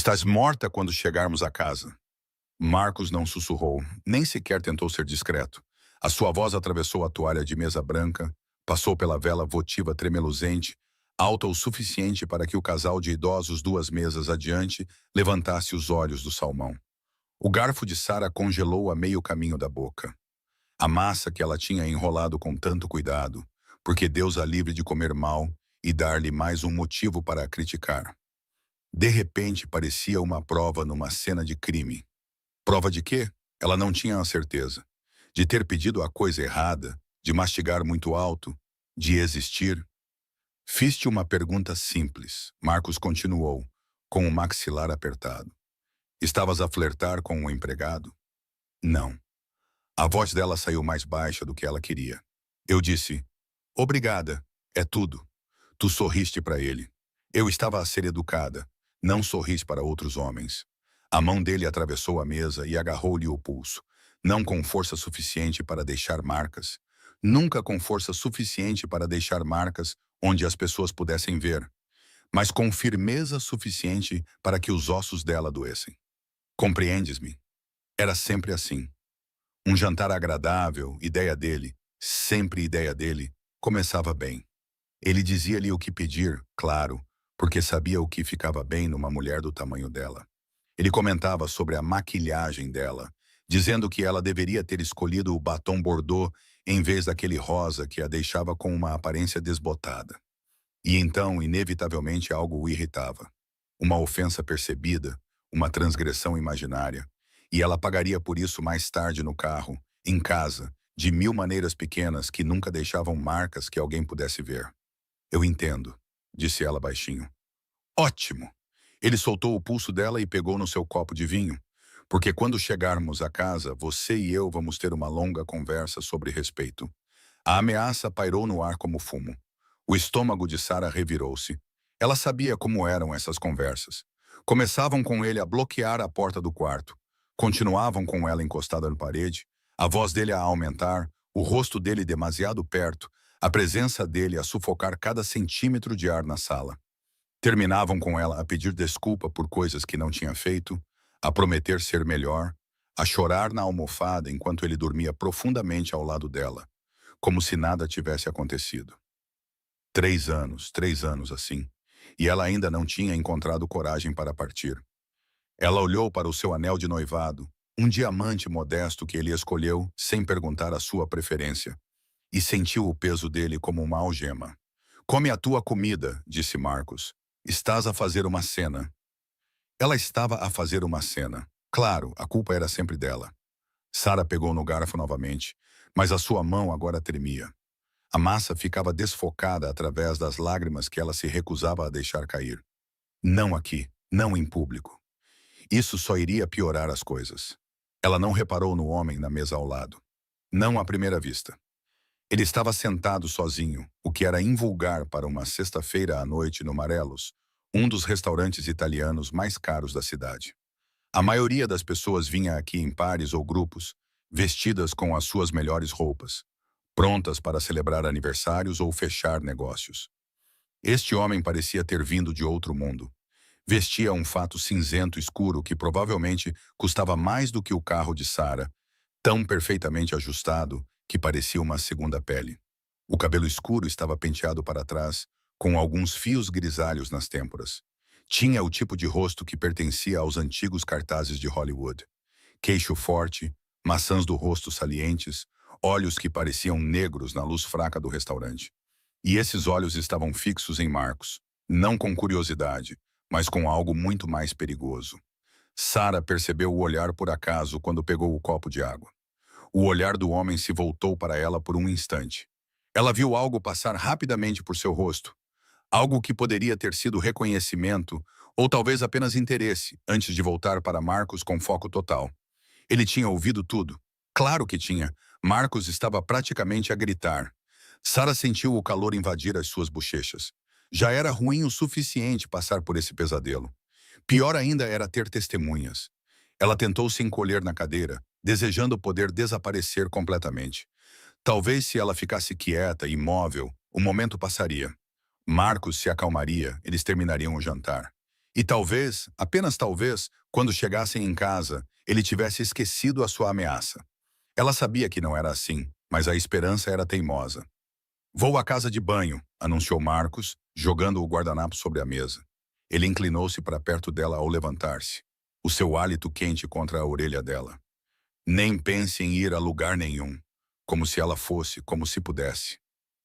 Estás morta quando chegarmos a casa. Marcos não sussurrou, nem sequer tentou ser discreto. A sua voz atravessou a toalha de mesa branca, passou pela vela votiva tremeluzente, alta o suficiente para que o casal de idosos 2 mesas adiante levantasse os olhos do salmão. O garfo de Sara congelou a meio caminho da boca. A massa que ela tinha enrolado com tanto cuidado, porque Deus a livre de comer mal e dar-lhe mais um motivo para a criticar. De repente parecia uma prova numa cena de crime. Prova de quê? Ela não tinha a certeza. De ter pedido a coisa errada, de mastigar muito alto, de existir. Fiz-te uma pergunta simples, Marcos continuou, com o maxilar apertado. Estavas a flertar com o empregado? Não. A voz dela saiu mais baixa do que ela queria. Eu disse, obrigada, é tudo. Tu sorriste para ele. Eu estava a ser educada. Não sorris para outros homens. A mão dele atravessou a mesa e agarrou-lhe o pulso, não com força suficiente para deixar marcas, nunca com força suficiente para deixar marcas onde as pessoas pudessem ver, mas com firmeza suficiente para que os ossos dela doessem. Compreendes-me? Era sempre assim. Um jantar agradável, ideia dele, sempre ideia dele, começava bem. Ele dizia-lhe o que pedir, claro, porque sabia o que ficava bem numa mulher do tamanho dela. Ele comentava sobre a maquilhagem dela, dizendo que ela deveria ter escolhido o batom bordô em vez daquele rosa que a deixava com uma aparência desbotada. E então, inevitavelmente, algo o irritava. Uma ofensa percebida, uma transgressão imaginária. E ela pagaria por isso mais tarde no carro, em casa, de mil maneiras pequenas que nunca deixavam marcas que alguém pudesse ver. Eu entendo, disse ela baixinho. Ótimo! Ele soltou o pulso dela e pegou no seu copo de vinho, porque quando chegarmos a casa, você e eu vamos ter uma longa conversa sobre respeito. A ameaça pairou no ar como fumo. O estômago de Sara revirou-se. Ela sabia como eram essas conversas. Começavam com ele a bloquear a porta do quarto. Continuavam com ela encostada na parede, a voz dele a aumentar, o rosto dele demasiado perto, a presença dele a sufocar cada centímetro de ar na sala. Terminavam com ela a pedir desculpa por coisas que não tinha feito, a prometer ser melhor, a chorar na almofada enquanto ele dormia profundamente ao lado dela, como se nada tivesse acontecido. 3 anos assim, e ela ainda não tinha encontrado coragem para partir. Ela olhou para o seu anel de noivado, um diamante modesto que ele escolheu sem perguntar a sua preferência, e sentiu o peso dele como uma algema. Come a tua comida, disse Marcos. Estás a fazer uma cena. Ela estava a fazer uma cena. Claro, a culpa era sempre dela. Sara pegou no garfo novamente, mas a sua mão agora tremia. A massa ficava desfocada através das lágrimas que ela se recusava a deixar cair. Não aqui, não em público. Isso só iria piorar as coisas. Ela não reparou no homem na mesa ao lado. Não à primeira vista. Ele estava sentado sozinho, o que era invulgar para uma sexta-feira à noite no Marelos, um dos restaurantes italianos mais caros da cidade. A maioria das pessoas vinha aqui em pares ou grupos, vestidas com as suas melhores roupas, prontas para celebrar aniversários ou fechar negócios. Este homem parecia ter vindo de outro mundo. Vestia um fato cinzento escuro que provavelmente custava mais do que o carro de Sara, tão perfeitamente ajustado que parecia uma segunda pele. O cabelo escuro estava penteado para trás, com alguns fios grisalhos nas têmporas. Tinha o tipo de rosto que pertencia aos antigos cartazes de Hollywood. Queixo forte, maçãs do rosto salientes, olhos que pareciam negros na luz fraca do restaurante. E esses olhos estavam fixos em Marcos, não com curiosidade, mas com algo muito mais perigoso. Sara percebeu o olhar por acaso quando pegou o copo de água. O olhar do homem se voltou para ela por um instante. Ela viu algo passar rapidamente por seu rosto. Algo que poderia ter sido reconhecimento ou talvez apenas interesse, antes de voltar para Marcos com foco total. Ele tinha ouvido tudo. Claro que tinha. Marcos estava praticamente a gritar. Sara sentiu o calor invadir as suas bochechas. Já era ruim o suficiente passar por esse pesadelo. Pior ainda era ter testemunhas. Ela tentou se encolher na cadeira, desejando poder desaparecer completamente. Talvez se ela ficasse quieta e imóvel, o momento passaria. Marcos se acalmaria, eles terminariam o jantar. E talvez, apenas talvez, quando chegassem em casa, ele tivesse esquecido a sua ameaça. Ela sabia que não era assim, mas a esperança era teimosa. Vou à casa de banho, anunciou Marcos, jogando o guardanapo sobre a mesa. Ele inclinou-se para perto dela ao levantar-se, o seu hálito quente contra a orelha dela. Nem pense em ir a lugar nenhum, como se ela fosse, como se pudesse.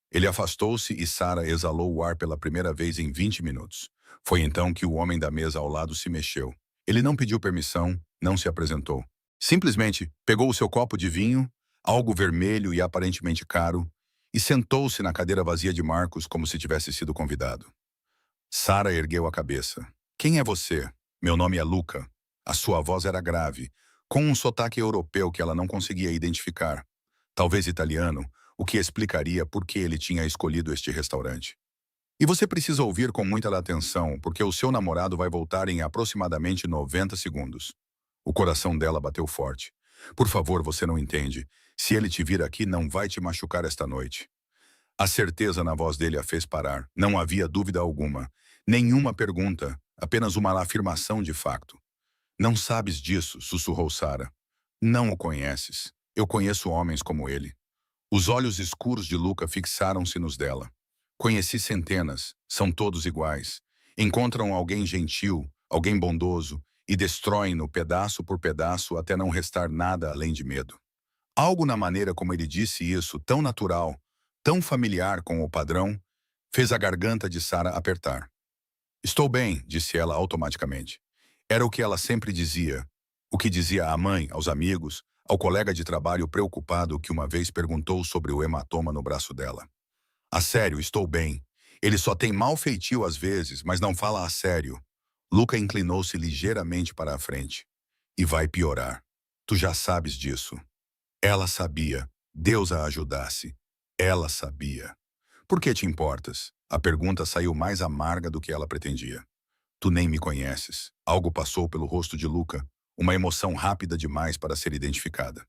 Ele afastou-se e Sara exalou o ar pela primeira vez em 20 minutos. Foi então que o homem da mesa ao lado se mexeu. Ele não pediu permissão, não se apresentou. Simplesmente pegou o seu copo de vinho, algo vermelho e aparentemente caro, e sentou-se na cadeira vazia de Marcos como se tivesse sido convidado. Sara ergueu a cabeça. Quem é você? Meu nome é Luca. A sua voz era grave, com um sotaque europeu que ela não conseguia identificar. Talvez italiano, o que explicaria por que ele tinha escolhido este restaurante. E você precisa ouvir com muita atenção, porque o seu namorado vai voltar em aproximadamente 90 segundos. O coração dela bateu forte. Por favor, você não entende. Se ele te vir aqui, não vai te machucar esta noite. A certeza na voz dele a fez parar. Não havia dúvida alguma. Nenhuma pergunta, apenas uma afirmação de facto. Não sabes disso, sussurrou Sara. Não o conheces. Eu conheço homens como ele. Os olhos escuros de Luca fixaram-se nos dela. Conheci centenas, são todos iguais. Encontram alguém gentil, alguém bondoso, e destroem-no pedaço por pedaço até não restar nada além de medo. Algo na maneira como ele disse isso, tão natural, tão familiar com o padrão, fez a garganta de Sara apertar. Estou bem, disse ela automaticamente. Era o que ela sempre dizia, o que dizia à mãe, aos amigos, ao colega de trabalho preocupado que uma vez perguntou sobre o hematoma no braço dela. A sério, estou bem. Ele só tem mau feitio às vezes, mas não fala a sério. Luca inclinou-se ligeiramente para a frente. E vai piorar. Tu já sabes disso. Ela sabia. Deus a ajudasse. Ela sabia. Por que te importas? A pergunta saiu mais amarga do que ela pretendia. Tu nem me conheces. Algo passou pelo rosto de Luca, uma emoção rápida demais para ser identificada.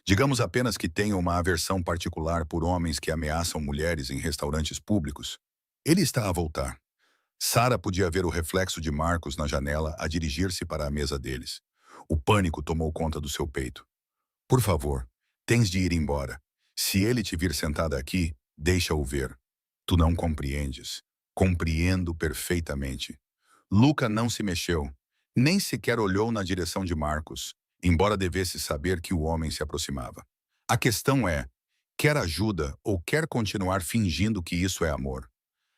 Digamos apenas que tenha uma aversão particular por homens que ameaçam mulheres em restaurantes públicos. Ele está a voltar. Sara podia ver o reflexo de Marcos na janela a dirigir-se para a mesa deles. O pânico tomou conta do seu peito. Por favor, tens de ir embora. Se ele te vir sentada aqui, deixa-o ver. Tu não compreendes. Compreendo perfeitamente. Luca não se mexeu, nem sequer olhou na direção de Marcos, embora devesse saber que o homem se aproximava. A questão é, quer ajuda ou quer continuar fingindo que isso é amor?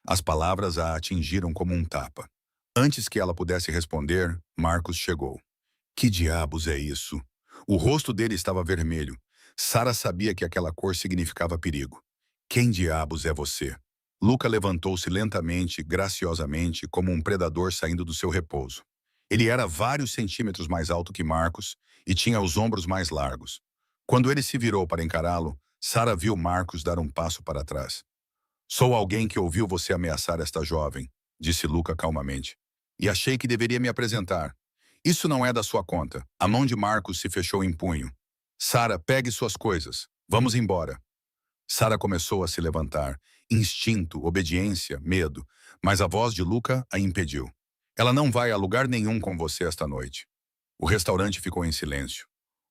As palavras a atingiram como um tapa. Antes que ela pudesse responder, Marcos chegou. Que diabos é isso? O rosto dele estava vermelho. Sara sabia que aquela cor significava perigo. Quem diabos é você? Luca levantou-se lentamente, graciosamente, como um predador saindo do seu repouso. Ele era vários centímetros mais alto que Marcos e tinha os ombros mais largos. Quando ele se virou para encará-lo, Sara viu Marcos dar um passo para trás. Sou alguém que ouviu você ameaçar esta jovem, disse Luca calmamente. E achei que deveria me apresentar. Isso não é da sua conta. A mão de Marcos se fechou em punho. Sara, pegue suas coisas. Vamos embora. Sara começou a se levantar. Instinto, obediência, medo. Mas a voz de Luca a impediu. Ela não vai a lugar nenhum com você esta noite. O restaurante ficou em silêncio.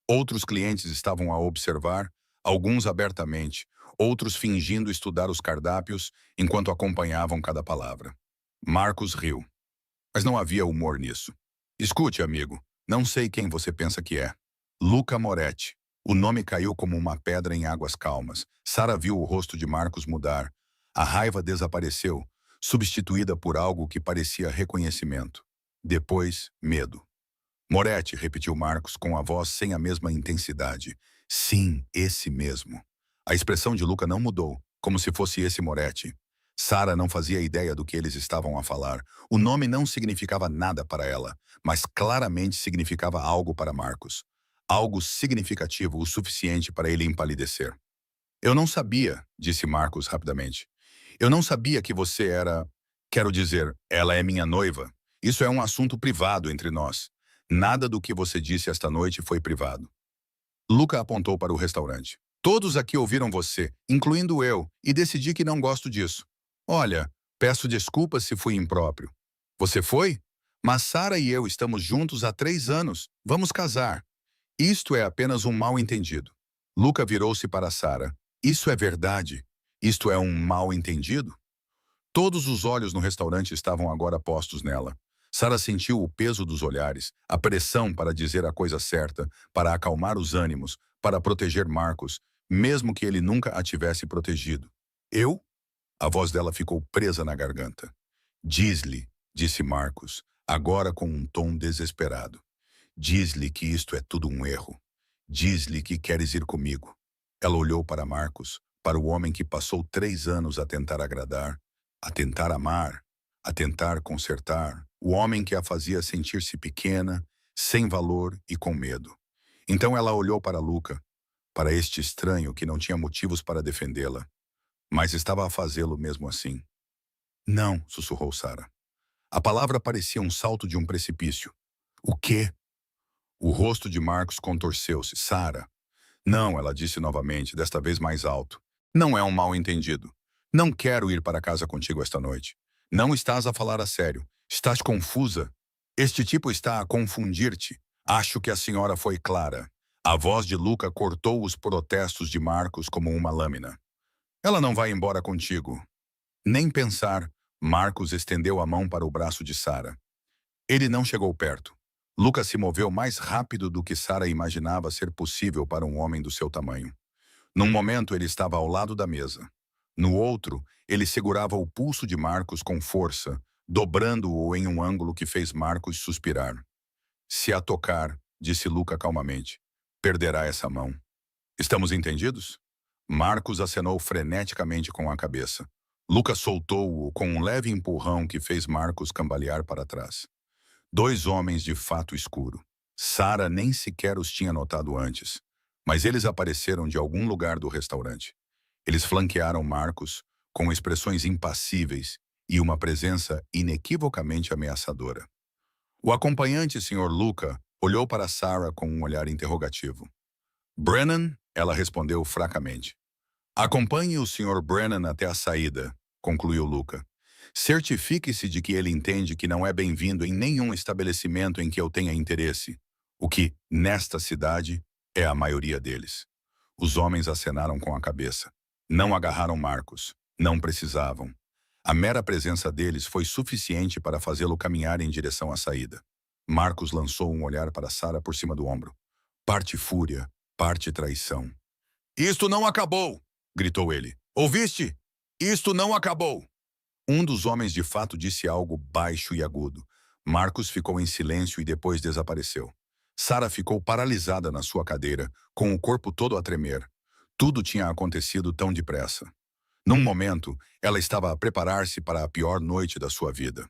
Outros clientes estavam a observar, alguns abertamente, outros fingindo estudar os cardápios enquanto acompanhavam cada palavra. Marcos riu. Mas não havia humor nisso. Escute, amigo, não sei quem você pensa que é. Luca Moretti. O nome caiu como uma pedra em águas calmas. Sara viu o rosto de Marcos mudar. A raiva desapareceu, substituída por algo que parecia reconhecimento. Depois, medo. Moretti, repetiu Marcos com a voz sem a mesma intensidade. Sim, esse mesmo. A expressão de Luca não mudou, como se fosse esse Moretti. Sara não fazia ideia do que eles estavam a falar. O nome não significava nada para ela, mas claramente significava algo para Marcos. Algo significativo o suficiente para ele empalidecer. Eu não sabia, disse Marcos rapidamente. Eu não sabia que você era... Quero dizer, ela é minha noiva. Isso é um assunto privado entre nós. Nada do que você disse esta noite foi privado. Luca apontou para o restaurante. Todos aqui ouviram você, incluindo eu, e decidi que não gosto disso. Olha, peço desculpas se fui impróprio. Você foi? Mas Sara e eu estamos juntos há 3 anos. Vamos casar. Isto é apenas um mal-entendido. Luca virou-se para Sara. Isso é verdade? Isto é um mal-entendido? Todos os olhos no restaurante estavam agora postos nela. Sara sentiu o peso dos olhares, a pressão para dizer a coisa certa, para acalmar os ânimos, para proteger Marcos, mesmo que ele nunca a tivesse protegido. Eu? A voz dela ficou presa na garganta. Diz-lhe, disse Marcos, agora com um tom desesperado. Diz-lhe que isto é tudo um erro. Diz-lhe que queres ir comigo. Ela olhou para Marcos, para o homem que passou 3 anos a tentar agradar, a tentar amar, a tentar consertar, o homem que a fazia sentir-se pequena, sem valor e com medo. Então ela olhou para Luca, para este estranho que não tinha motivos para defendê-la, mas estava a fazê-lo mesmo assim. Não, sussurrou Sara. A palavra parecia um salto de um precipício. O quê? O rosto de Marcos contorceu-se. Sara. Não, ela disse novamente, desta vez mais alto. Não é um mal-entendido. Não quero ir para casa contigo esta noite. Não estás a falar a sério. Estás confusa. Este tipo está a confundir-te. Acho que a senhora foi clara. A voz de Luca cortou os protestos de Marcos como uma lâmina. Ela não vai embora contigo. Nem pensar. Marcos estendeu a mão para o braço de Sara. Ele não chegou perto. Lucas se moveu mais rápido do que Sara imaginava ser possível para um homem do seu tamanho. Num momento, ele estava ao lado da mesa. No outro, ele segurava o pulso de Marcos com força, dobrando-o em um ângulo que fez Marcos suspirar. Se a tocar, disse Luca calmamente, perderá essa mão. Estamos entendidos? Marcos acenou freneticamente com a cabeça. Lucas soltou-o com um leve empurrão que fez Marcos cambalear para trás. 2 homens de fato escuro. Sara nem sequer os tinha notado antes, mas eles apareceram de algum lugar do restaurante. Eles flanquearam Marcos com expressões impassíveis e uma presença inequivocamente ameaçadora. O acompanhante, Sr. Luca, olhou para Sara com um olhar interrogativo. Brennan, ela respondeu fracamente. Acompanhe o Sr. Brennan até a saída, concluiu Luca. Certifique-se de que ele entende que não é bem-vindo em nenhum estabelecimento em que eu tenha interesse, o que, nesta cidade, é a maioria deles. Os homens acenaram com a cabeça. Não agarraram Marcos. Não precisavam. A mera presença deles foi suficiente para fazê-lo caminhar em direção à saída. Marcos lançou um olhar para Sara por cima do ombro. Parte fúria, parte traição. Isto não acabou! Gritou ele. Ouviste? Isto não acabou! Um dos homens de fato disse algo baixo e agudo. Marcos ficou em silêncio e depois desapareceu. Sara ficou paralisada na sua cadeira, com o corpo todo a tremer. Tudo tinha acontecido tão depressa. Num momento, ela estava a preparar-se para a pior noite da sua vida.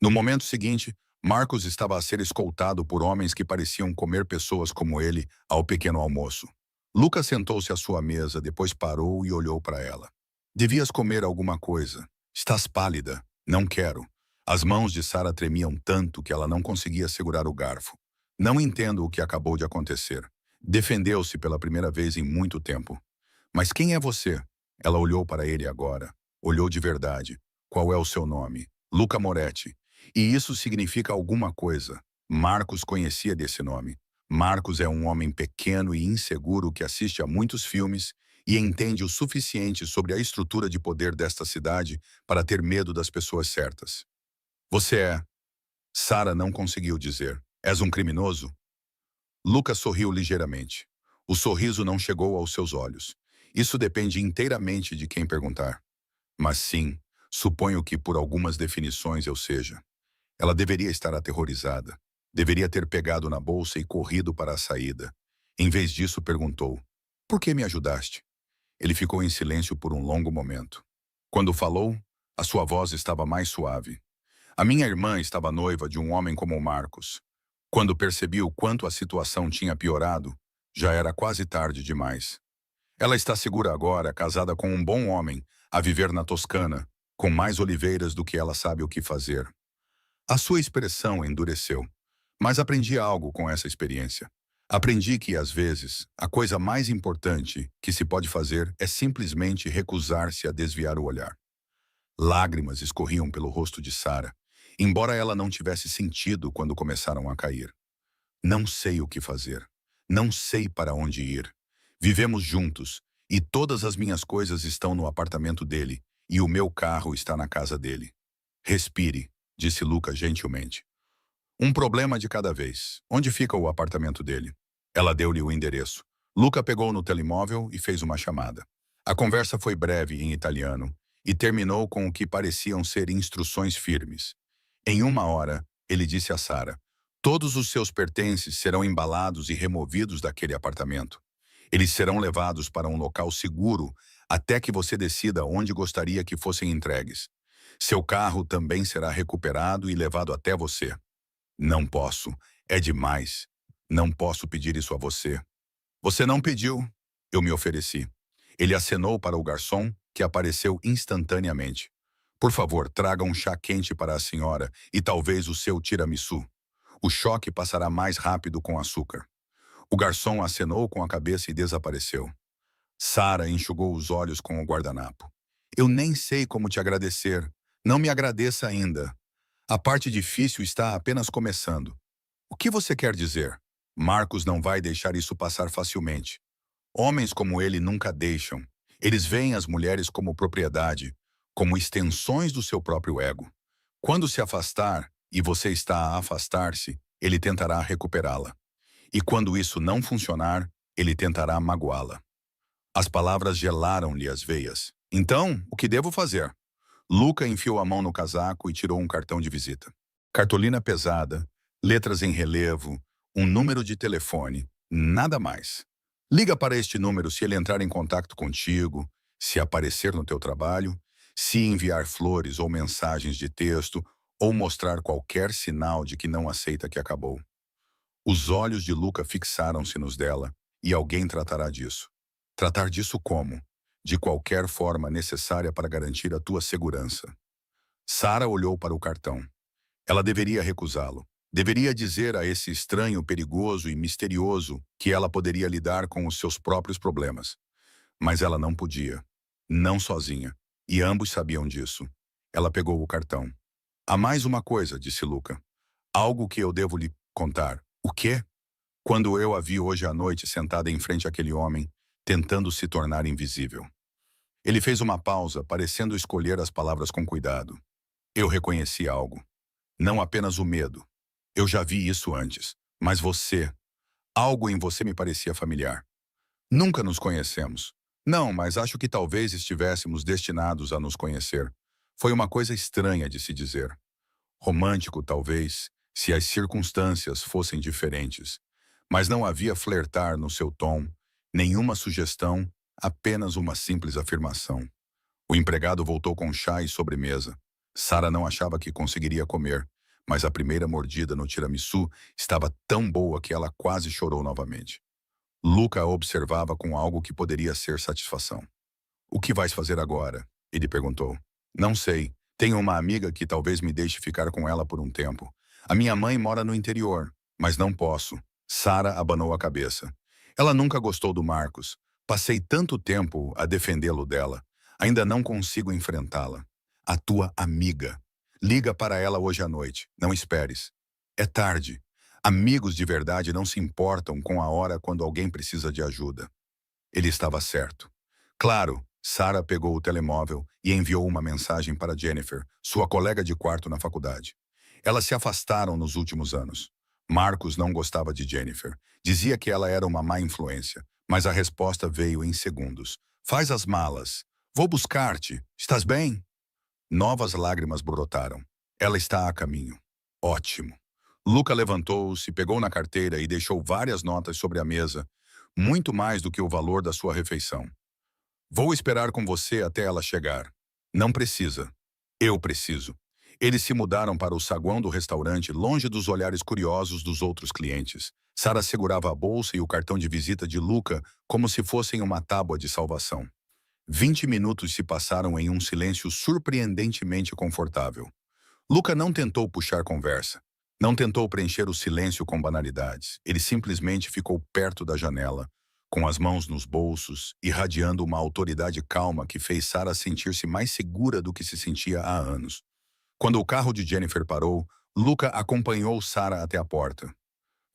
No momento seguinte, Marcos estava a ser escoltado por homens que pareciam comer pessoas como ele ao pequeno almoço. Lucas sentou-se à sua mesa, depois parou e olhou para ela. Devias comer alguma coisa. Estás pálida. Não quero. As mãos de Sara tremiam tanto que ela não conseguia segurar o garfo. Não entendo o que acabou de acontecer. Defendeu-se pela primeira vez em muito tempo. Mas quem é você? Ela olhou para ele agora. Olhou de verdade. Qual é o seu nome? Luca Moretti. E isso significa alguma coisa. Marcos conhecia desse nome. Marcos é um homem pequeno e inseguro que assiste a muitos filmes e entende o suficiente sobre a estrutura de poder desta cidade para ter medo das pessoas certas. Você é... Sara não conseguiu dizer. És um criminoso? Lucas sorriu ligeiramente. O sorriso não chegou aos seus olhos. Isso depende inteiramente de quem perguntar. Mas sim, suponho que por algumas definições eu seja. Ela deveria estar aterrorizada. Deveria ter pegado na bolsa e corrido para a saída. Em vez disso, perguntou, por que me ajudaste? Ele ficou em silêncio por um longo momento. Quando falou, a sua voz estava mais suave. A minha irmã estava noiva de um homem como o Marcos. Quando percebi o quanto a situação tinha piorado, já era quase tarde demais. Ela está segura agora, casada com um bom homem, a viver na Toscana, com mais oliveiras do que ela sabe o que fazer. A sua expressão endureceu, mas aprendi algo com essa experiência. Aprendi que, às vezes, a coisa mais importante que se pode fazer é simplesmente recusar-se a desviar o olhar. Lágrimas escorriam pelo rosto de Sara, embora ela não tivesse sentido quando começaram a cair. Não sei o que fazer. Não sei para onde ir. Vivemos juntos, e todas as minhas coisas estão no apartamento dele, e o meu carro está na casa dele. Respire, disse Luca gentilmente. Um problema de cada vez. Onde fica o apartamento dele? Ela deu-lhe o endereço. Luca pegou no telemóvel e fez uma chamada. A conversa foi breve em italiano e terminou com o que pareciam ser instruções firmes. Em 1 hora, ele disse a Sara: todos os seus pertences serão embalados e removidos daquele apartamento. Eles serão levados para um local seguro até que você decida onde gostaria que fossem entregues. Seu carro também será recuperado e levado até você. Não posso. É demais. Não posso pedir isso a você. Você não pediu. Eu me ofereci. Ele acenou para o garçom, que apareceu instantaneamente. Por favor, traga um chá quente para a senhora e talvez o seu tiramisu. O choque passará mais rápido com açúcar. O garçom acenou com a cabeça e desapareceu. Sara enxugou os olhos com o guardanapo. Eu nem sei como te agradecer. Não me agradeça ainda. A parte difícil está apenas começando. O que você quer dizer? Marcos não vai deixar isso passar facilmente. Homens como ele nunca deixam. Eles veem as mulheres como propriedade, como extensões do seu próprio ego. Quando se afastar, e você está a afastar-se, ele tentará recuperá-la. E quando isso não funcionar, ele tentará magoá-la. As palavras gelaram-lhe as veias. Então, o que devo fazer? Luca enfiou a mão no casaco e tirou um cartão de visita. Cartolina pesada, letras em relevo, um número de telefone, nada mais. Liga para este número se ele entrar em contato contigo, se aparecer no teu trabalho, se enviar flores ou mensagens de texto, ou mostrar qualquer sinal de que não aceita que acabou. Os olhos de Luca fixaram-se nos dela, e alguém tratará disso. Tratar disso como? De qualquer forma necessária para garantir a tua segurança. Sara olhou para o cartão. Ela deveria recusá-lo. Deveria dizer a esse estranho, perigoso e misterioso que ela poderia lidar com os seus próprios problemas. Mas ela não podia. Não sozinha. E ambos sabiam disso. Ela pegou o cartão. Há mais uma coisa, disse Luca. Algo que eu devo lhe contar. O quê? Quando eu a vi hoje à noite sentada em frente àquele homem, tentando se tornar invisível. Ele fez uma pausa, parecendo escolher as palavras com cuidado. Eu reconheci algo. Não apenas o medo. Eu já vi isso antes. Mas você. Algo em você me parecia familiar. Nunca nos conhecemos. Não, mas acho que talvez estivéssemos destinados a nos conhecer. Foi uma coisa estranha de se dizer. Romântico, talvez, se as circunstâncias fossem diferentes. Mas não havia flertar no seu tom, nenhuma sugestão, apenas uma simples afirmação. O empregado voltou com chá e sobremesa. Sara não achava que conseguiria comer, mas a primeira mordida no tiramisu estava tão boa que ela quase chorou novamente. Luca a observava com algo que poderia ser satisfação. O que vais fazer agora? Ele perguntou. Não sei. Tenho uma amiga que talvez me deixe ficar com ela por um tempo. A minha mãe mora no interior, mas não posso. Sara abanou a cabeça. Ela nunca gostou do Marcos. Passei tanto tempo a defendê-lo dela. Ainda não consigo enfrentá-la. A tua amiga. Liga para ela hoje à noite. Não esperes. É tarde. Amigos de verdade não se importam com a hora quando alguém precisa de ajuda. Ele estava certo. Claro, Sara pegou o telemóvel e enviou uma mensagem para Jennifer, sua colega de quarto na faculdade. Elas se afastaram nos últimos anos. Marcos não gostava de Jennifer. Dizia que ela era uma má influência, mas a resposta veio em segundos. Faz as malas. Vou buscar-te. Estás bem? Novas lágrimas brotaram. Ela está a caminho. Ótimo. Luca levantou-se, pegou na carteira e deixou várias notas sobre a mesa, muito mais do que o valor da sua refeição. Vou esperar com você até ela chegar. Não precisa. Eu preciso. Eles se mudaram para o saguão do restaurante, longe dos olhares curiosos dos outros clientes. Sara segurava a bolsa e o cartão de visita de Luca como se fossem uma tábua de salvação. 20 minutos se passaram em um silêncio surpreendentemente confortável. Luca não tentou puxar conversa. Não tentou preencher o silêncio com banalidades. Ele simplesmente ficou perto da janela, com as mãos nos bolsos, irradiando uma autoridade calma que fez Sara sentir-se mais segura do que se sentia há anos. Quando o carro de Jennifer parou, Luca acompanhou Sarah até a porta.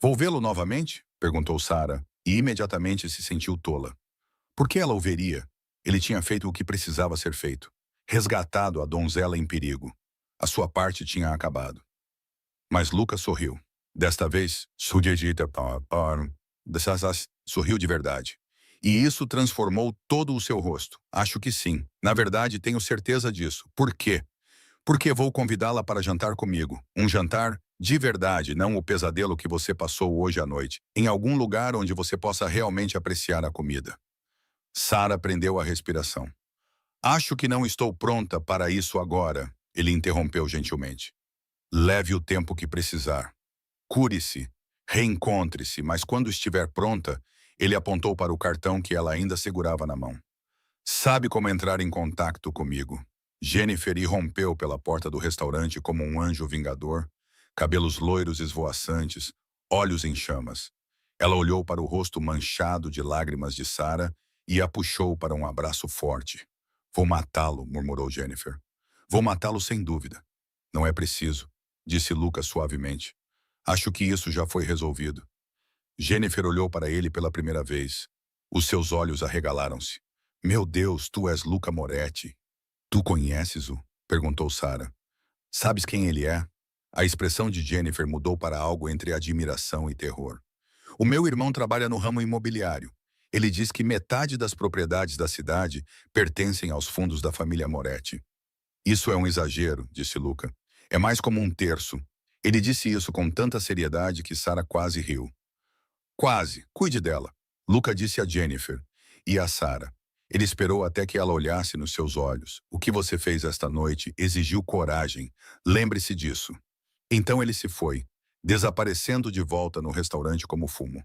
"Vou vê-lo novamente?" perguntou Sarah, e imediatamente se sentiu tola. Por que ela o veria? Ele tinha feito o que precisava ser feito. Resgatado a donzela em perigo. A sua parte tinha acabado. Mas Lucas sorriu. Desta vez, sorriu de verdade. E isso transformou todo o seu rosto. Acho que sim. Na verdade, tenho certeza disso. Por quê? Porque vou convidá-la para jantar comigo. Um jantar de verdade, não o pesadelo que você passou hoje à noite. Em algum lugar onde você possa realmente apreciar a comida. Sarah prendeu a respiração. Acho que não estou pronta para isso agora, ele interrompeu gentilmente. Leve o tempo que precisar. Cure-se, reencontre-se, mas quando estiver pronta, ele apontou para o cartão que ela ainda segurava na mão. Sabe como entrar em contato comigo. Jennifer irrompeu pela porta do restaurante como um anjo vingador, cabelos loiros esvoaçantes, olhos em chamas. Ela olhou para o rosto manchado de lágrimas de Sarah e a puxou para um abraço forte. Vou matá-lo, murmurou Jennifer. Vou matá-lo sem dúvida. Não é preciso, disse Lucas suavemente. Acho que isso já foi resolvido. Jennifer olhou para ele pela primeira vez. Os seus olhos arregalaram-se. Meu Deus, tu és Luca Moretti. Tu conheces-o? Perguntou Sarah. Sabes quem ele é? A expressão de Jennifer mudou para algo entre admiração e terror. O meu irmão trabalha no ramo imobiliário. Ele diz que metade das propriedades da cidade pertencem aos fundos da família Moretti. Isso é um exagero, disse Luca. É mais como um terço. Ele disse isso com tanta seriedade que Sarah quase riu. Quase, cuide dela. Luca disse a Jennifer e a Sarah. Ele esperou até que ela olhasse nos seus olhos. O que você fez esta noite exigiu coragem. Lembre-se disso. Então ele se foi, desaparecendo de volta no restaurante como fumo.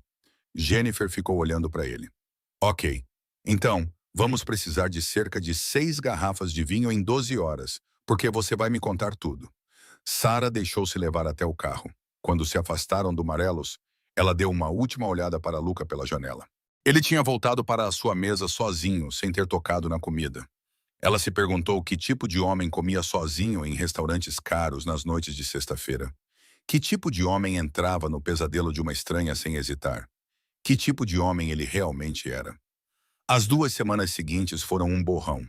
Jennifer ficou olhando para ele. Ok. Então, vamos precisar de cerca de 6 garrafas de vinho em 12 horas, porque você vai me contar tudo. Sarah deixou-se levar até o carro. Quando se afastaram do Marelos, ela deu uma última olhada para Luca pela janela. Ele tinha voltado para a sua mesa sozinho, sem ter tocado na comida. Ela se perguntou que tipo de homem comia sozinho em restaurantes caros nas noites de sexta-feira. Que tipo de homem entrava no pesadelo de uma estranha sem hesitar? Que tipo de homem ele realmente era? As 2 semanas seguintes foram um borrão.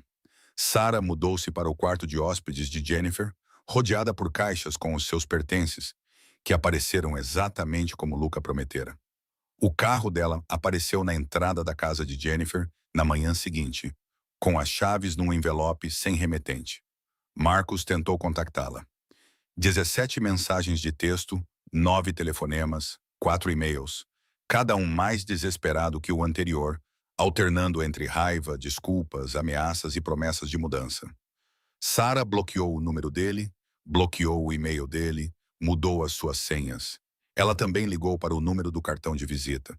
Sarah mudou-se para o quarto de hóspedes de Jennifer, rodeada por caixas com os seus pertences, que apareceram exatamente como Luca prometera. O carro dela apareceu na entrada da casa de Jennifer na manhã seguinte, com as chaves num envelope sem remetente. Marcos tentou contactá-la. 17 mensagens de texto, 9 telefonemas, 4 e-mails, cada um mais desesperado que o anterior, alternando entre raiva, desculpas, ameaças e promessas de mudança. Sarah bloqueou o número dele, bloqueou o e-mail dele, mudou as suas senhas. Ela também ligou para o número do cartão de visita.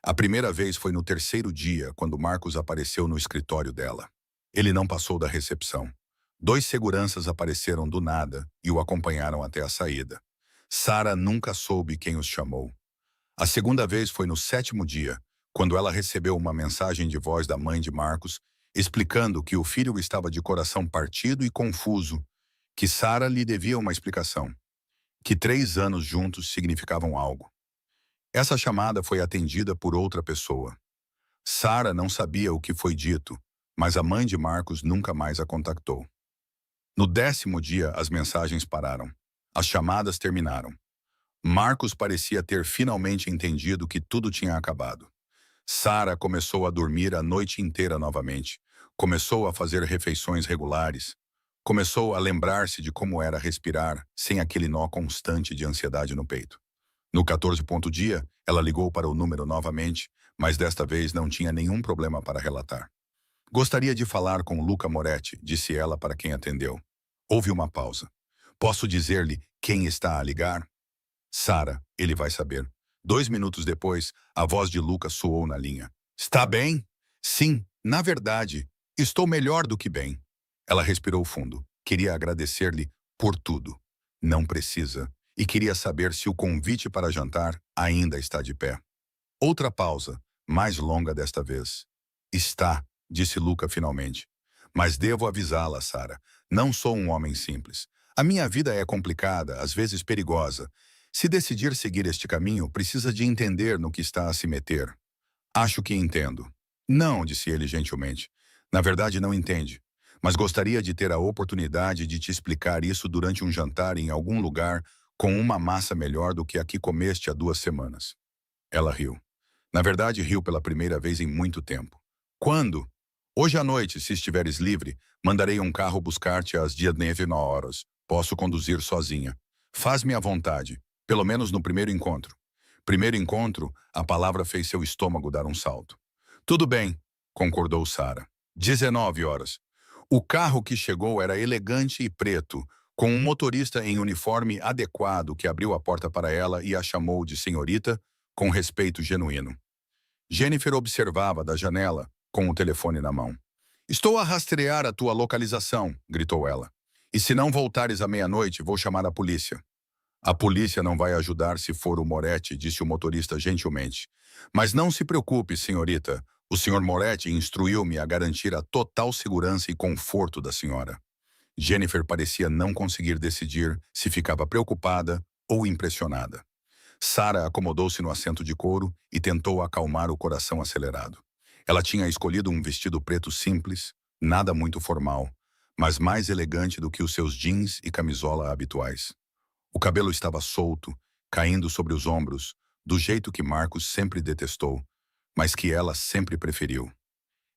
A primeira vez foi no 3º dia, quando Marcos apareceu no escritório dela. Ele não passou da recepção. 2 seguranças apareceram do nada e o acompanharam até a saída. Sarah nunca soube quem os chamou. A segunda vez foi no 7º dia, quando ela recebeu uma mensagem de voz da mãe de Marcos, explicando que o filho estava de coração partido e confuso, que Sarah lhe devia uma explicação, que 3 anos juntos significavam algo. Essa chamada foi atendida por outra pessoa. Sarah não sabia o que foi dito, mas a mãe de Marcos nunca mais a contactou. No 10º dia, as mensagens pararam. As chamadas terminaram. Marcos parecia ter finalmente entendido que tudo tinha acabado. Sarah começou a dormir a noite inteira novamente. Começou a fazer refeições regulares. Começou a lembrar-se de como era respirar sem aquele nó constante de ansiedade no peito. No 14º dia, ela ligou para o número novamente, mas desta vez não tinha nenhum problema para relatar. Gostaria de falar com Luca Moretti, disse ela para quem atendeu. Houve uma pausa. Posso dizer-lhe quem está a ligar? Sarah, ele vai saber. 2 minutos depois, a voz de Luca soou na linha. Está bem? Sim, na verdade, estou melhor do que bem. Ela respirou fundo. Queria agradecer-lhe por tudo. Não precisa. E queria saber se o convite para jantar ainda está de pé. Outra pausa, mais longa desta vez. Está, disse Luca finalmente. Mas devo avisá-la, Sarah. Não sou um homem simples. A minha vida é complicada, às vezes perigosa. Se decidir seguir este caminho, precisa de entender no que está a se meter. Acho que entendo. Não, disse ele gentilmente. Na verdade, não entende. Mas gostaria de ter a oportunidade de te explicar isso durante um jantar em algum lugar com uma massa melhor do que a que comeste há 2 semanas. Ela riu. Na verdade, riu pela primeira vez em muito tempo. Quando? Hoje à noite, se estiveres livre, mandarei um carro buscar-te às 19 horas. Posso conduzir sozinha. Faz-me à vontade, pelo menos no primeiro encontro. Primeiro encontro, a palavra fez seu estômago dar um salto. Tudo bem, concordou Sara. 19 horas. O carro que chegou era elegante e preto, com um motorista em uniforme adequado que abriu a porta para ela e a chamou de senhorita com respeito genuíno. Jennifer observava da janela, com o telefone na mão. Estou a rastrear a tua localização, gritou ela. E se não voltares à meia-noite, vou chamar a polícia. A polícia não vai ajudar se for o Moretti, disse o motorista gentilmente. Mas não se preocupe, senhorita. O senhor Moretti instruiu-me a garantir a total segurança e conforto da senhora. Jennifer parecia não conseguir decidir se ficava preocupada ou impressionada. Sara acomodou-se no assento de couro e tentou acalmar o coração acelerado. Ela tinha escolhido um vestido preto simples, nada muito formal, mas mais elegante do que os seus jeans e camisola habituais. O cabelo estava solto, caindo sobre os ombros, do jeito que Marcos sempre detestou, mas que ela sempre preferiu.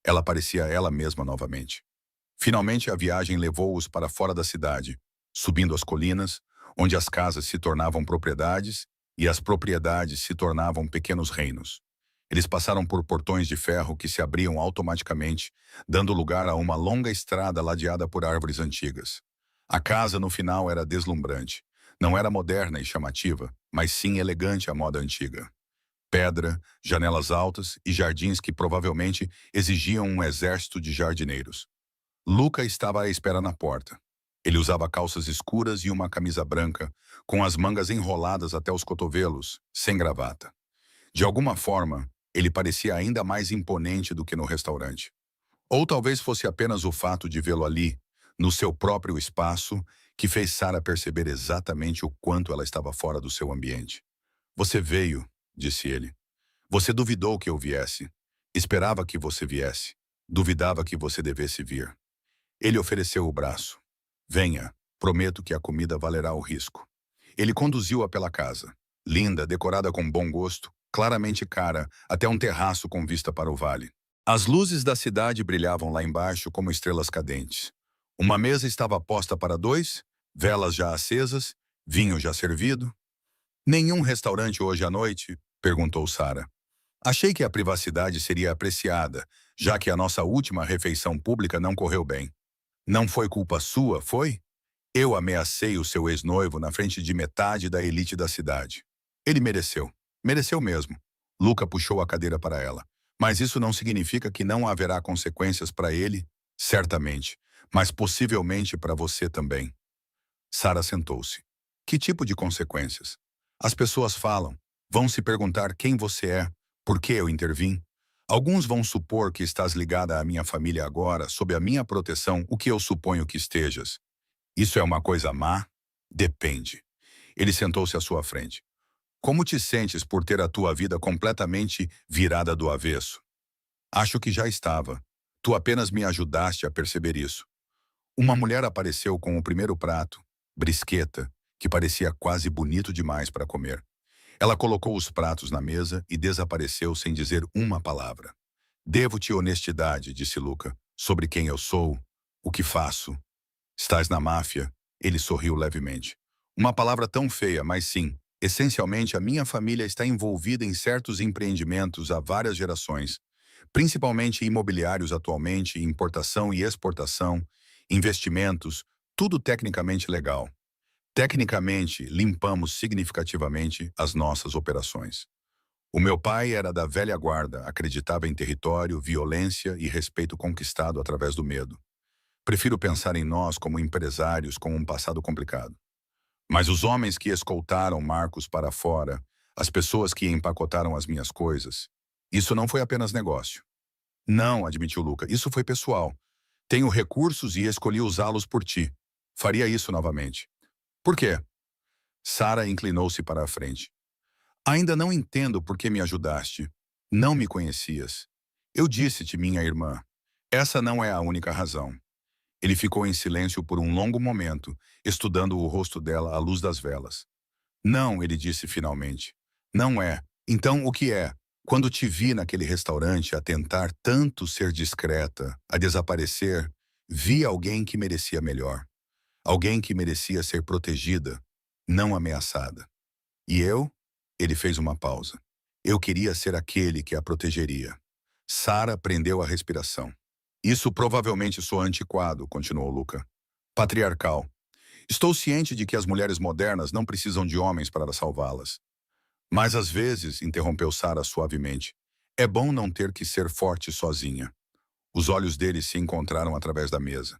Ela parecia ela mesma novamente. Finalmente a viagem levou-os para fora da cidade, subindo as colinas, onde as casas se tornavam propriedades e as propriedades se tornavam pequenos reinos. Eles passaram por portões de ferro que se abriam automaticamente, dando lugar a uma longa estrada ladeada por árvores antigas. A casa, no final, era deslumbrante. Não era moderna e chamativa, mas sim elegante à moda antiga. Pedra, janelas altas e jardins que provavelmente exigiam um exército de jardineiros. Luca estava à espera na porta. Ele usava calças escuras e uma camisa branca, com as mangas enroladas até os cotovelos, sem gravata. De alguma forma, ele parecia ainda mais imponente do que no restaurante. Ou talvez fosse apenas o fato de vê-lo ali, no seu próprio espaço, que fez Sara perceber exatamente o quanto ela estava fora do seu ambiente. Você veio, disse ele. Você duvidou que eu viesse. Esperava que você viesse. Duvidava que você devesse vir. Ele ofereceu o braço. Venha, prometo que a comida valerá o risco. Ele conduziu-a pela casa. Linda, decorada com bom gosto, claramente cara, até um terraço com vista para o vale. As luzes da cidade brilhavam lá embaixo como estrelas cadentes. Uma mesa estava posta para dois, velas já acesas, vinho já servido. Nenhum restaurante hoje à noite? Perguntou Sara. Achei que a privacidade seria apreciada, já que a nossa última refeição pública não correu bem. Não foi culpa sua, foi? Eu ameacei o seu ex-noivo na frente de metade da elite da cidade. Ele mereceu. Mereceu mesmo. Luca puxou a cadeira para ela. Mas isso não significa que não haverá consequências para ele? Certamente. Mas possivelmente para você também. Sara sentou-se. Que tipo de consequências? As pessoas falam. Vão se perguntar quem você é, por que eu intervim. Alguns vão supor que estás ligada à minha família agora, sob a minha proteção, o que eu suponho que estejas. Isso é uma coisa má? Depende. Ele sentou-se à sua frente. Como te sentes por ter a tua vida completamente virada do avesso? Acho que já estava. Tu apenas me ajudaste a perceber isso. Uma mulher apareceu com o primeiro prato, brisqueta, que parecia quase bonito demais para comer. Ela colocou os pratos na mesa e desapareceu sem dizer uma palavra. Devo-te honestidade, disse Luca, sobre quem eu sou, o que faço. Estás na máfia? Ele sorriu levemente. Uma palavra tão feia, mas sim. Essencialmente, a minha família está envolvida em certos empreendimentos há várias gerações, principalmente imobiliários atualmente, importação e exportação, investimentos, tudo tecnicamente legal. Tecnicamente, limpamos significativamente as nossas operações. O meu pai era da velha guarda, acreditava em território, violência e respeito conquistado através do medo. Prefiro pensar em nós como empresários com um passado complicado. Mas os homens que escoltaram Marcos para fora, as pessoas que empacotaram as minhas coisas, isso não foi apenas negócio. Não, admitiu Luca, isso foi pessoal. Tenho recursos e escolhi usá-los por ti. Faria isso novamente. Por quê? Sara inclinou-se para a frente. Ainda não entendo por que me ajudaste. Não me conhecias. Eu disse-te, minha irmã. Essa não é a única razão. Ele ficou em silêncio por um longo momento, estudando o rosto dela à luz das velas. Não, ele disse finalmente. Não é. Então, o que é? Quando te vi naquele restaurante a tentar tanto ser discreta, a desaparecer, vi alguém que merecia melhor. Alguém que merecia ser protegida, não ameaçada. E eu? Ele fez uma pausa. Eu queria ser aquele que a protegeria. Sara prendeu a respiração. Isso provavelmente soa antiquado, continuou Luca. Patriarcal. Estou ciente de que as mulheres modernas não precisam de homens para salvá-las. Mas às vezes, interrompeu Sara suavemente, é bom não ter que ser forte sozinha. Os olhos dele se encontraram através da mesa.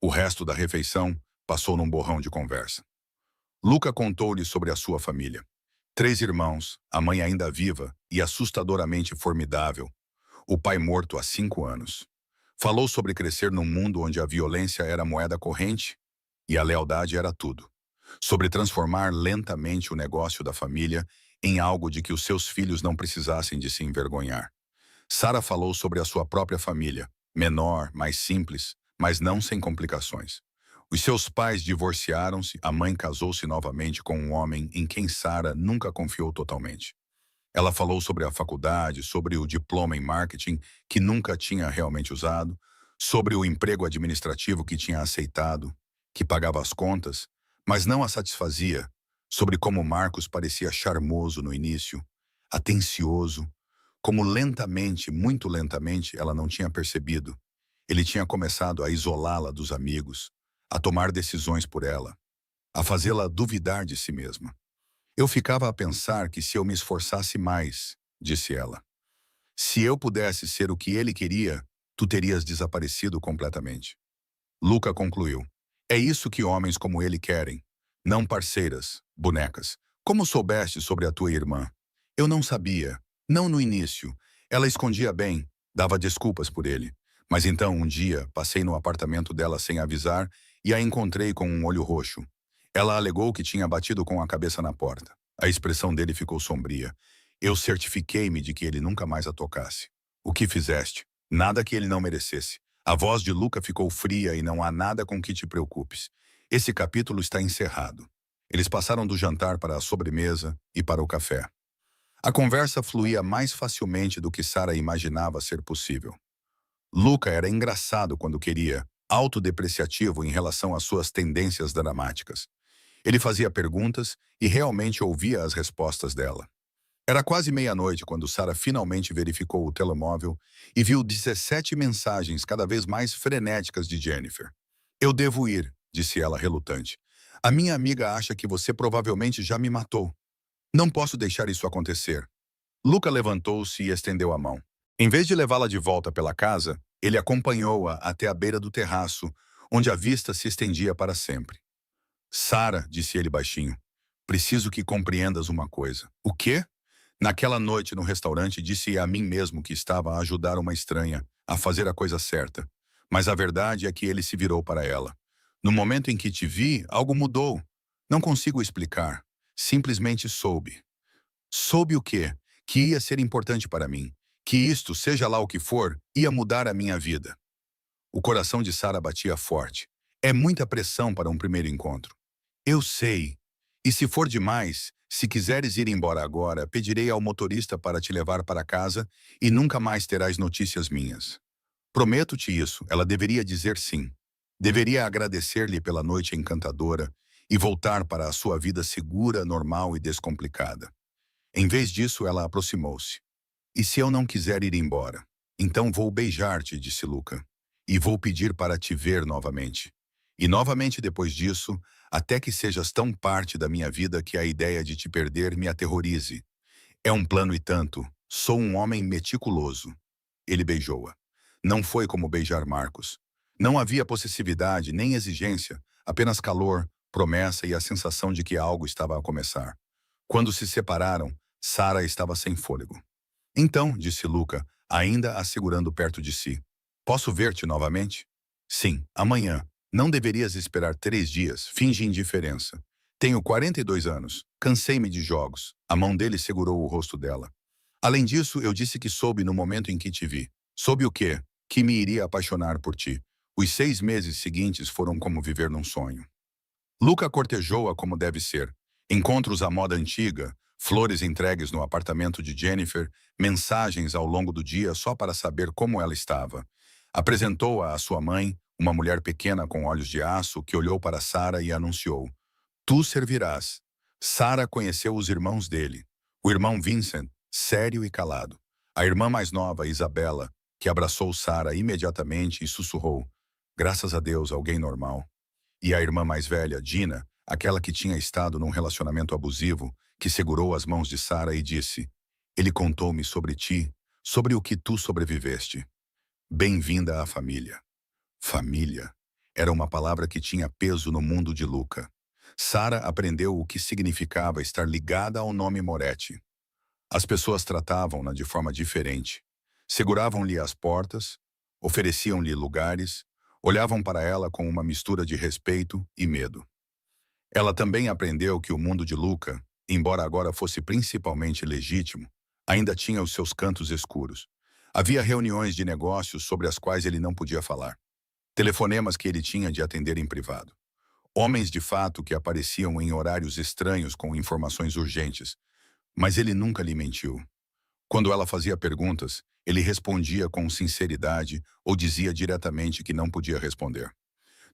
O resto da refeição passou num borrão de conversa. Luca contou-lhe sobre a sua família. 3 irmãos, a mãe ainda viva e assustadoramente formidável, o pai morto há 5 anos. Falou sobre crescer num mundo onde a violência era moeda corrente e a lealdade era tudo. Sobre transformar lentamente o negócio da família em algo de que os seus filhos não precisassem de se envergonhar. Sara falou sobre a sua própria família, menor, mais simples, mas não sem complicações. Os seus pais divorciaram-se, a mãe casou-se novamente com um homem em quem Sara nunca confiou totalmente. Ela falou sobre a faculdade, sobre o diploma em marketing que nunca tinha realmente usado, sobre o emprego administrativo que tinha aceitado, que pagava as contas, mas não a satisfazia, sobre como Marcos parecia charmoso no início, atencioso, como lentamente, muito lentamente, ela não tinha percebido. Ele tinha começado a isolá-la dos amigos, a tomar decisões por ela, a fazê-la duvidar de si mesma. Eu ficava a pensar que se eu me esforçasse mais, disse ela, se eu pudesse ser o que ele queria, tu terias desaparecido completamente. Luca concluiu. É isso que homens como ele querem. Não parceiras, bonecas. Como soubeste sobre a tua irmã? Eu não sabia. Não no início. Ela escondia bem, dava desculpas por ele. Mas então, um dia, passei no apartamento dela sem avisar e a encontrei com um olho roxo. Ela alegou que tinha batido com a cabeça na porta. A expressão dele ficou sombria. Eu certifiquei-me de que ele nunca mais a tocasse. O que fizeste? Nada que ele não merecesse. A voz de Luca ficou fria e não há nada com que te preocupes. Esse capítulo está encerrado. Eles passaram do jantar para a sobremesa e para o café. A conversa fluía mais facilmente do que Sara imaginava ser possível. Luca era engraçado quando queria, autodepreciativo em relação às suas tendências dramáticas. Ele fazia perguntas e realmente ouvia as respostas dela. Era quase meia-noite quando Sara finalmente verificou o telemóvel e viu 17 mensagens cada vez mais frenéticas de Jennifer. Eu devo ir, disse ela relutante. A minha amiga acha que você provavelmente já me matou. Não posso deixar isso acontecer. Luca levantou-se e estendeu a mão. Em vez de levá-la de volta pela casa, ele acompanhou-a até a beira do terraço, onde a vista se estendia para sempre. Sara, disse ele baixinho, preciso que compreendas uma coisa. O quê? Naquela noite no restaurante disse a mim mesmo que estava a ajudar uma estranha a fazer a coisa certa. Mas a verdade é que ele se virou para ela. No momento em que te vi, algo mudou. Não consigo explicar. Simplesmente soube. Soube o quê? Que ia ser importante para mim. Que isto, seja lá o que for, ia mudar a minha vida. O coração de Sara batia forte. É muita pressão para um primeiro encontro. Eu sei. E se for demais, se quiseres ir embora agora, pedirei ao motorista para te levar para casa e nunca mais terás notícias minhas. Prometo-te isso, ela deveria dizer sim. Deveria agradecer-lhe pela noite encantadora e voltar para a sua vida segura, normal e descomplicada. Em vez disso, ela aproximou-se. E se eu não quiser ir embora? Então vou beijar-te, disse Luca. E vou pedir para te ver novamente. E novamente depois disso, até que sejas tão parte da minha vida que a ideia de te perder me aterrorize. É um plano e tanto. Sou um homem meticuloso. Ele beijou-a. Não foi como beijar Marcos. Não havia possessividade nem exigência, apenas calor, promessa e a sensação de que algo estava a começar. Quando se separaram, Sara estava sem fôlego. Então, disse Luca, ainda a segurando perto de si. Posso ver-te novamente? Sim, amanhã. Não deverias esperar 3 dias. Finge indiferença. Tenho 42 anos. Cansei-me de jogos. A mão dele segurou o rosto dela. Além disso, eu disse que soube no momento em que te vi. Soube o quê? Que me iria apaixonar por ti. Os 6 meses seguintes foram como viver num sonho. Luca cortejou-a como deve ser. Encontros à moda antiga, flores entregues no apartamento de Jennifer, mensagens ao longo do dia só para saber como ela estava. Apresentou-a à sua mãe, uma mulher pequena com olhos de aço, que olhou para Sarah e anunciou: Tu servirás. Sarah conheceu os irmãos dele. O irmão Vincent, sério e calado. A irmã mais nova, Isabella, que abraçou Sarah imediatamente e sussurrou: Graças a Deus, alguém normal. E a irmã mais velha, Gina, aquela que tinha estado num relacionamento abusivo, que segurou as mãos de Sarah e disse: Ele contou-me sobre ti, sobre o que tu sobreviveste. Bem-vinda à família. Família era uma palavra que tinha peso no mundo de Luca. Sarah aprendeu o que significava estar ligada ao nome Moretti. As pessoas tratavam-na de forma diferente. Seguravam-lhe as portas, ofereciam-lhe lugares, olhavam para ela com uma mistura de respeito e medo. Ela também aprendeu que o mundo de Luca, embora agora fosse principalmente legítimo, ainda tinha os seus cantos escuros. Havia reuniões de negócios sobre as quais ele não podia falar. Telefonemas que ele tinha de atender em privado. Homens de fato que apareciam em horários estranhos com informações urgentes. Mas ele nunca lhe mentiu. Quando ela fazia perguntas, ele respondia com sinceridade ou dizia diretamente que não podia responder.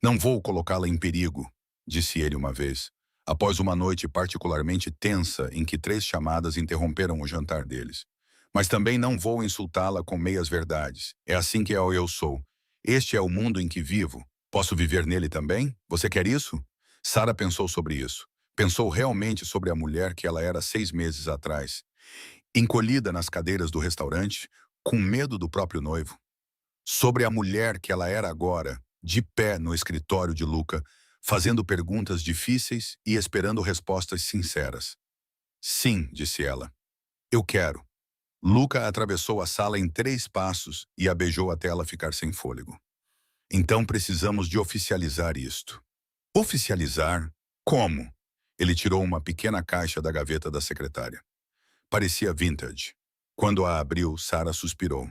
Não vou colocá-la em perigo, disse ele uma vez, após uma noite particularmente tensa em que 3 chamadas interromperam o jantar deles. Mas também não vou insultá-la com meias-verdades. É assim que eu sou. Este é o mundo em que vivo. Posso viver nele também? Você quer isso? Sarah pensou sobre isso. Pensou realmente sobre a mulher que ela era 6 meses atrás. Encolhida nas cadeiras do restaurante, com medo do próprio noivo. Sobre a mulher que ela era agora, de pé no escritório de Luca, fazendo perguntas difíceis e esperando respostas sinceras. Sim, disse ela. Eu quero. Luca atravessou a sala em 3 passos e a beijou até ela ficar sem fôlego. Então precisamos de oficializar isto. Oficializar? Como? Ele tirou uma pequena caixa da gaveta da secretária. Parecia vintage. Quando a abriu, Sarah suspirou.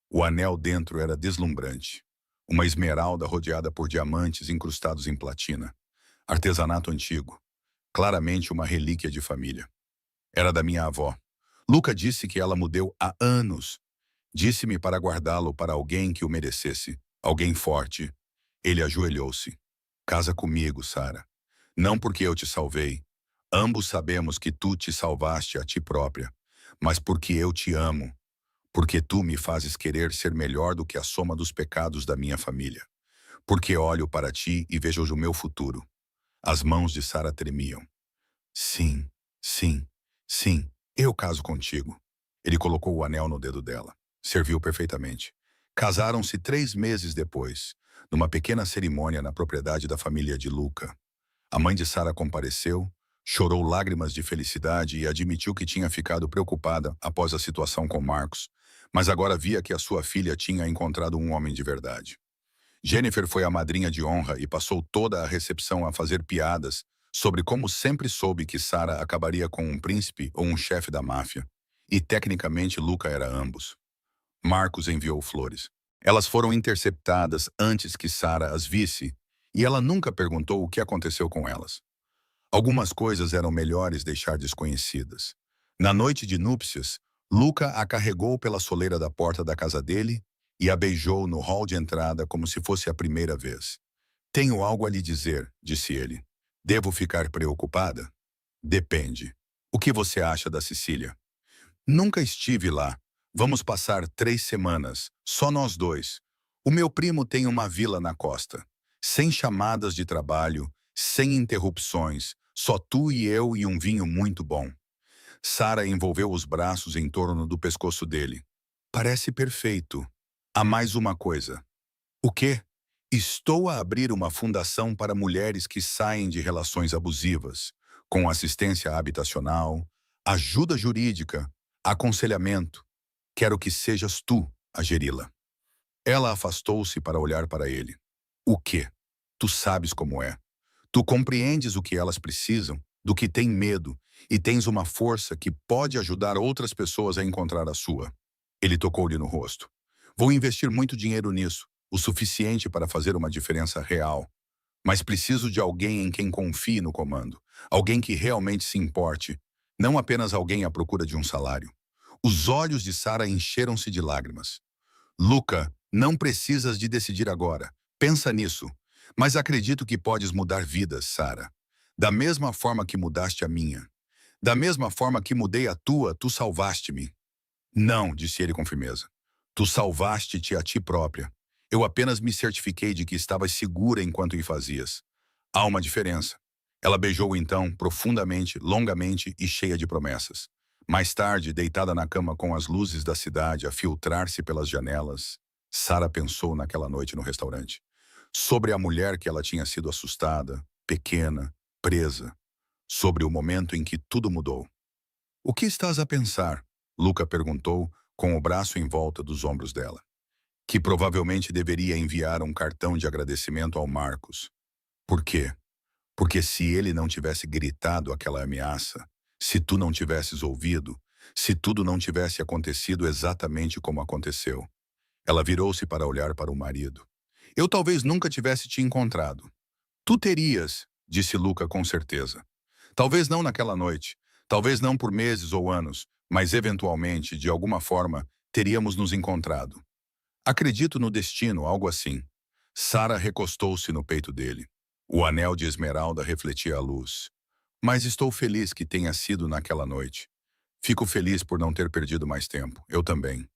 O anel dentro era deslumbrante. Uma esmeralda rodeada por diamantes incrustados em platina. Artesanato antigo. Claramente uma relíquia de família. Era da minha avó. Luca disse que ela me deu há anos. Disse-me para guardá-lo para alguém que o merecesse. Alguém forte. Ele ajoelhou-se. Casa comigo, Sarah. Não porque eu te salvei. Ambos sabemos que tu te salvaste a ti própria. Mas porque eu te amo. Porque tu me fazes querer ser melhor do que a soma dos pecados da minha família. Porque olho para ti e vejo o meu futuro. As mãos de Sarah tremiam. Sim, sim, sim, eu caso contigo. Ele colocou o anel no dedo dela. Serviu perfeitamente. Casaram-se 3 meses depois, numa pequena cerimônia na propriedade da família de Luca. A mãe de Sarah compareceu, chorou lágrimas de felicidade e admitiu que tinha ficado preocupada após a situação com Marcos, mas agora via que a sua filha tinha encontrado um homem de verdade. Jennifer foi a madrinha de honra e passou toda a recepção a fazer piadas sobre como sempre soube que Sarah acabaria com um príncipe ou um chefe da máfia. E tecnicamente Luca era ambos. Marcos enviou flores. Elas foram interceptadas antes que Sarah as visse, e ela nunca perguntou o que aconteceu com elas. Algumas coisas eram melhores deixar desconhecidas. Na noite de núpcias, Luca a carregou pela soleira da porta da casa dele e a beijou no hall de entrada como se fosse a primeira vez. Tenho algo a lhe dizer, disse ele. Devo ficar preocupada? Depende. O que você acha da Sicília? Nunca estive lá. Vamos passar 3 semanas, só nós dois. O meu primo tem uma vila na costa. Sem chamadas de trabalho, sem interrupções, só tu e eu e um vinho muito bom. Sarah envolveu os braços em torno do pescoço dele. Parece perfeito. Há mais uma coisa. O quê? Estou a abrir uma fundação para mulheres que saem de relações abusivas, com assistência habitacional, ajuda jurídica, aconselhamento. Quero que sejas tu a geri-la. Ela afastou-se para olhar para ele. O quê? Tu sabes como é. Tu compreendes o que elas precisam, do que têm medo, e tens uma força que pode ajudar outras pessoas a encontrar a sua. Ele tocou-lhe no rosto. Vou investir muito dinheiro nisso, o suficiente para fazer uma diferença real. Mas preciso de alguém em quem confie no comando. Alguém que realmente se importe. Não apenas alguém à procura de um salário. Os olhos de Sarah encheram-se de lágrimas. Luca, não precisas de decidir agora. Pensa nisso. Mas acredito que podes mudar vidas, Sarah. Da mesma forma que mudaste a minha. Da mesma forma que mudei a tua, tu salvaste-me. Não, disse ele com firmeza. Tu salvaste-te a ti própria. Eu apenas me certifiquei de que estavas segura enquanto o fazias. Há uma diferença. Ela beijou-o então, profundamente, longamente e cheia de promessas. Mais tarde, deitada na cama com as luzes da cidade a filtrar-se pelas janelas, Sarah pensou naquela noite no restaurante. Sobre a mulher que ela tinha sido assustada, pequena, presa. Sobre o momento em que tudo mudou. O que estás a pensar? Luca perguntou, com o braço em volta dos ombros dela. Que provavelmente deveria enviar um cartão de agradecimento ao Marcos. Por quê? Porque se ele não tivesse gritado aquela ameaça, se tu não tivesses ouvido, se tudo não tivesse acontecido exatamente como aconteceu. Ela virou-se para olhar para o marido. Eu talvez nunca tivesse te encontrado. Tu terias, disse Luca com certeza. Talvez não naquela noite, talvez não por meses ou anos, mas eventualmente, de alguma forma, teríamos nos encontrado. Acredito no destino, algo assim. Sarah recostou-se no peito dele. O anel de esmeralda refletia a luz. Mas estou feliz que tenha sido naquela noite. Fico feliz por não ter perdido mais tempo. Eu também.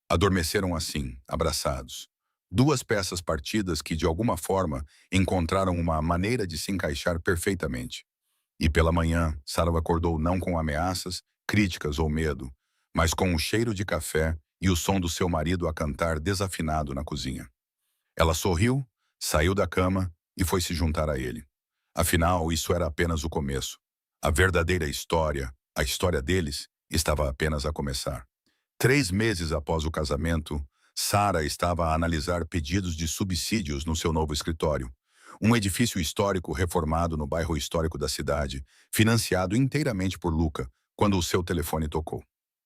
Adormeceram assim, abraçados. Duas peças partidas que, de alguma forma, encontraram uma maneira de se encaixar perfeitamente. E pela manhã, Sarah acordou não com ameaças, críticas ou medo, mas com o cheiro de café e o som do seu marido a cantar desafinado na cozinha. Ela sorriu, saiu da cama e foi se juntar a ele. Afinal, isso era apenas o começo. A verdadeira história, a história deles, estava apenas a começar. 3 meses após o casamento, Sarah estava a analisar pedidos de subsídios no seu novo escritório. Um edifício histórico reformado no bairro histórico da cidade, financiado inteiramente por Luca, quando o seu telefone tocou.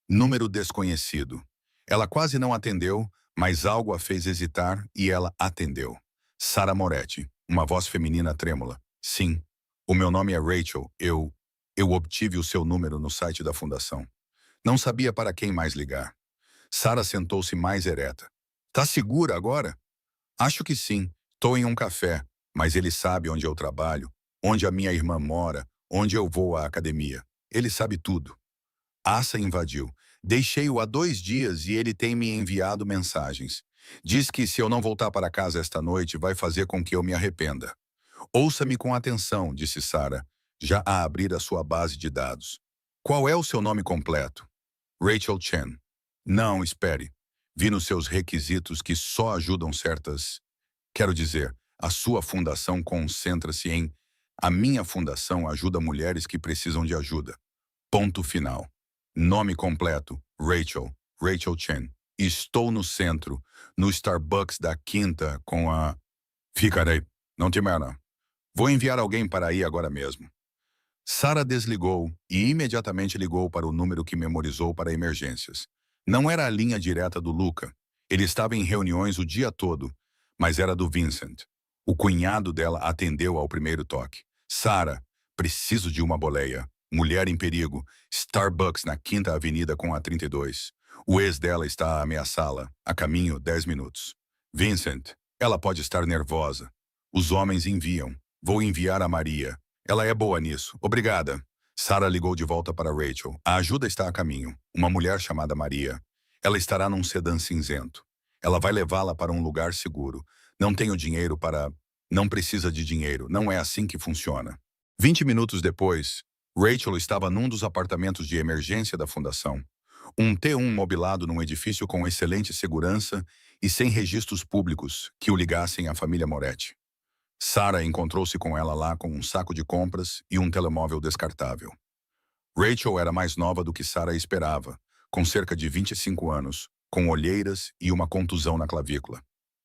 Número desconhecido. Ela quase não atendeu, mas algo a fez hesitar e ela atendeu. Sarah Moretti, uma voz feminina trêmula. Sim, o meu nome é Rachel, eu obtive o seu número no site da fundação. Não sabia para quem mais ligar. Sarah sentou-se mais ereta. Tá segura agora? Acho que sim. Estou em um café, mas ele sabe onde eu trabalho, onde a minha irmã mora, onde eu vou à academia. Ele sabe tudo. Asa invadiu. Deixei-o há 2 dias e ele tem me enviado mensagens. Diz que se eu não voltar para casa esta noite, vai fazer com que eu me arrependa. Ouça-me com atenção, disse Sarah, já a abrir a sua base de dados. Qual é o seu nome completo? Rachel Chen. Não, espere. Vi nos seus requisitos que só ajudam certas... Quero dizer, a sua fundação concentra-se em... A minha fundação ajuda mulheres que precisam de ajuda. Ponto final. Nome completo, Rachel Chen. Estou no centro, no Starbucks da Quinta com a... Ficarei. Não te mena. Vou enviar alguém para aí agora mesmo. Sarah desligou e imediatamente ligou para o número que memorizou para emergências. Não era a linha direta do Luca. Ele estava em reuniões o dia todo, mas era do Vincent. O cunhado dela atendeu ao primeiro toque. Sarah, preciso de uma boleia. Mulher em perigo. Starbucks na Quinta Avenida com a 32. O ex dela está a ameaçá-la. A caminho, 10 minutos. Vincent, ela pode estar nervosa. Os homens enviam. Vou enviar a Maria. Ela é boa nisso. Obrigada. Sarah ligou de volta para Rachel. A ajuda está a caminho. Uma mulher chamada Maria. Ela estará num sedã cinzento. Ela vai levá-la para um lugar seguro. Não tenho dinheiro para... Não precisa de dinheiro. Não é assim que funciona. 20 minutos depois, Rachel estava num dos apartamentos de emergência da fundação. Um T1 mobilado num edifício com excelente segurança e sem registros públicos que o ligassem à família Moretti. Sarah encontrou-se com ela lá com um saco de compras e um telemóvel descartável. Rachel era mais nova do que Sarah esperava, com cerca de 25 anos, com olheiras e uma contusão na clavícula.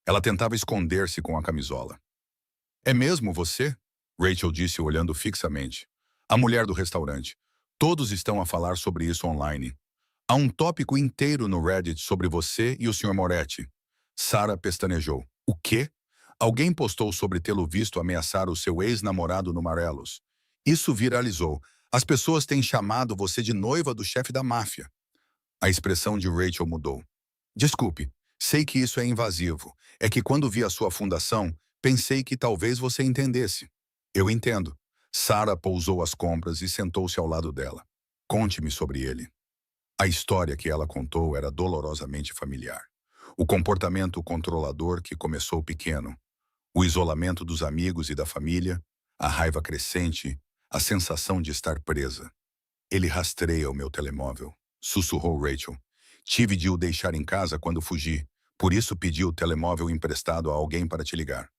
Ela tentava esconder-se com a camisola. É mesmo você? Rachel disse olhando fixamente. A mulher do restaurante. Todos estão a falar sobre isso online. Há um tópico inteiro no Reddit sobre você e o Sr. Moretti. Sarah pestanejou. O quê? Alguém postou sobre tê-lo visto ameaçar o seu ex-namorado no Morelos. Isso viralizou. As pessoas têm chamado você de noiva do chefe da máfia. A expressão de Rachel mudou. Desculpe, sei que isso é invasivo. É que quando vi a sua fundação, pensei que talvez você entendesse. Eu entendo. Sarah pousou as compras e sentou-se ao lado dela. Conte-me sobre ele. A história que ela contou era dolorosamente familiar. O comportamento controlador que começou pequeno, o isolamento dos amigos e da família, a raiva crescente, a sensação de estar presa. Ele rastreia o meu telemóvel, sussurrou Rachel. Tive de o deixar em casa quando fugi, por isso pedi o telemóvel emprestado a alguém para te ligar.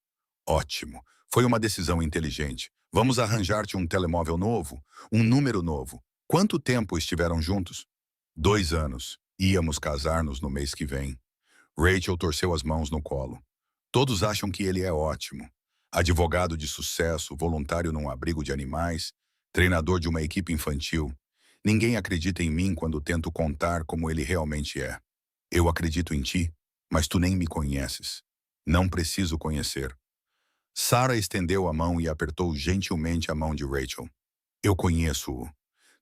Ótimo, foi uma decisão inteligente. Vamos arranjar-te um telemóvel novo, um número novo. Quanto tempo estiveram juntos? 2 anos. Íamos casar-nos no mês que vem. Rachel torceu as mãos no colo. Todos acham que ele é ótimo. Advogado de sucesso, voluntário num abrigo de animais, treinador de uma equipe infantil. Ninguém acredita em mim quando tento contar como ele realmente é. Eu acredito em ti, mas tu nem me conheces. Não preciso conhecer. Sarah estendeu a mão e apertou gentilmente a mão de Rachel. Eu conheço-o.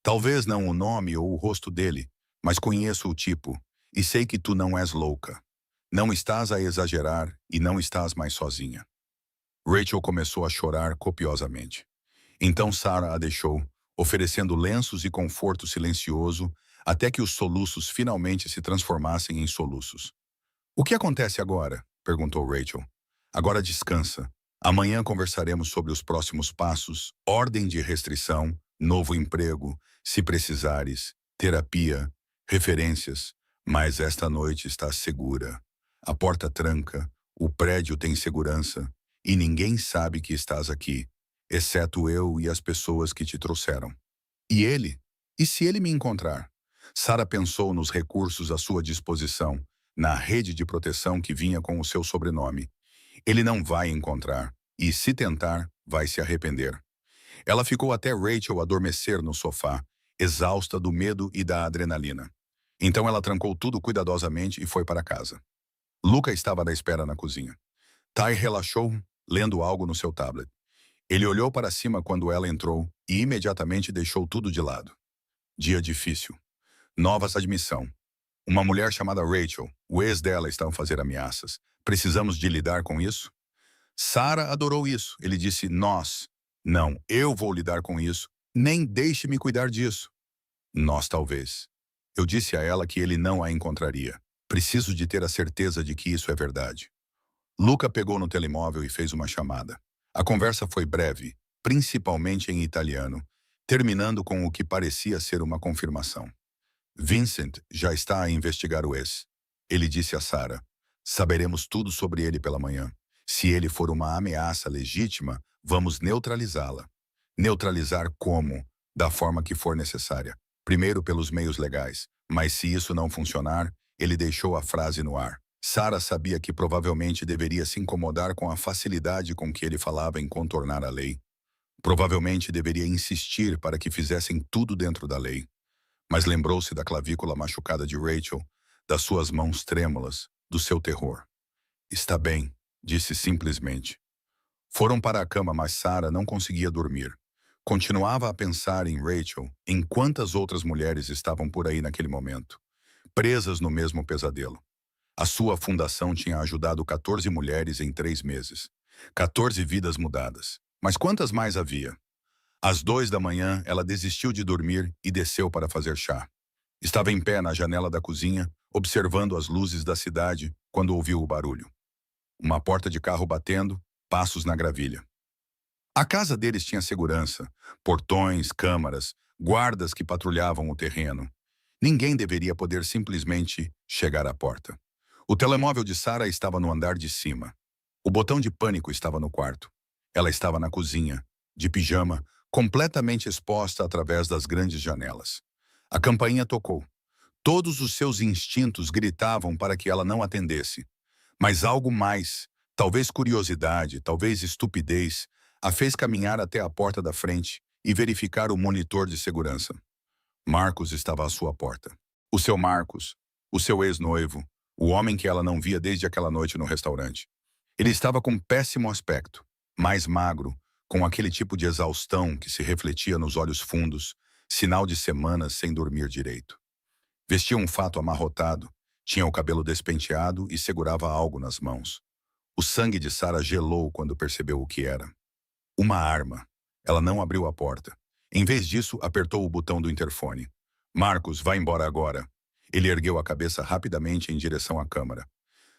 Talvez não o nome ou o rosto dele, mas conheço o tipo, e sei que tu não és louca. Não estás a exagerar e não estás mais sozinha. Rachel começou a chorar copiosamente. Então Sarah a deixou, oferecendo lenços e conforto silencioso, até que os soluços finalmente se transformassem em soluços. O que acontece agora? Perguntou Rachel. Agora descansa. Amanhã conversaremos sobre os próximos passos, ordem de restrição, novo emprego, se precisares, terapia, referências. Mas esta noite está segura. A porta tranca, o prédio tem segurança, e ninguém sabe que estás aqui, exceto eu e as pessoas que te trouxeram. E ele? E se ele me encontrar? Sarah pensou nos recursos à sua disposição, na rede de proteção que vinha com o seu sobrenome. Ele não vai encontrar, e se tentar, vai se arrepender. Ela ficou até Rachel adormecer no sofá, exausta do medo e da adrenalina. Então ela trancou tudo cuidadosamente e foi para casa. Luca estava à espera na cozinha. Ty relaxou, lendo algo no seu tablet. Ele olhou para cima quando ela entrou e imediatamente deixou tudo de lado. Dia difícil. Novas admissão. Uma mulher chamada Rachel, o ex dela está a fazer ameaças. Precisamos de lidar com isso? Sarah adorou isso. Ele disse, nós. Não, eu vou lidar com isso. Nem deixe-me cuidar disso. Nós talvez. Eu disse a ela que ele não a encontraria. Preciso de ter a certeza de que isso é verdade. Luca pegou no telemóvel e fez uma chamada. A conversa foi breve, principalmente em italiano, terminando com o que parecia ser uma confirmação. Vincent já está a investigar o ex. Ele disse a Sarah, saberemos tudo sobre ele pela manhã. Se ele for uma ameaça legítima, vamos neutralizá-la. Neutralizar como? Da forma que for necessária. Primeiro pelos meios legais, mas se isso não funcionar, ele deixou a frase no ar. Sarah sabia que provavelmente deveria se incomodar com a facilidade com que ele falava em contornar a lei. Provavelmente deveria insistir para que fizessem tudo dentro da lei. Mas lembrou-se da clavícula machucada de Rachel, das suas mãos trêmulas, do seu terror. Está bem, disse simplesmente. Foram para a cama, mas Sarah não conseguia dormir. Continuava a pensar em Rachel, em quantas outras mulheres estavam por aí naquele momento, presas no mesmo pesadelo. A sua fundação tinha ajudado 14 mulheres em 3 meses. 14 vidas mudadas. Mas quantas mais havia? Às 2 da manhã, ela desistiu de dormir e desceu para fazer chá. Estava em pé na janela da cozinha, observando as luzes da cidade, quando ouviu o barulho. Uma porta de carro batendo, passos na gravilha. A casa deles tinha segurança, portões, câmaras, guardas que patrulhavam o terreno. Ninguém deveria poder simplesmente chegar à porta. O telemóvel de Sarah estava no andar de cima. O botão de pânico estava no quarto. Ela estava na cozinha, de pijama, completamente exposta através das grandes janelas. A campainha tocou. Todos os seus instintos gritavam para que ela não atendesse. Mas algo mais, Talvez curiosidade, talvez estupidez, a fez caminhar até a porta da frente e verificar o monitor de segurança. Marcos estava à sua porta. O seu Marcos, o seu ex-noivo, o homem que ela não via desde aquela noite no restaurante. Ele estava com péssimo aspecto, mais magro, com aquele tipo de exaustão que se refletia nos olhos fundos, sinal de semanas sem dormir direito. Vestia um fato amarrotado, tinha o cabelo despenteado e segurava algo nas mãos. O sangue de Sarah gelou quando percebeu o que era. Uma arma. Ela não abriu a porta. Em vez disso, apertou o botão do interfone. Marcos, vá embora agora. Ele ergueu a cabeça rapidamente em direção à câmara.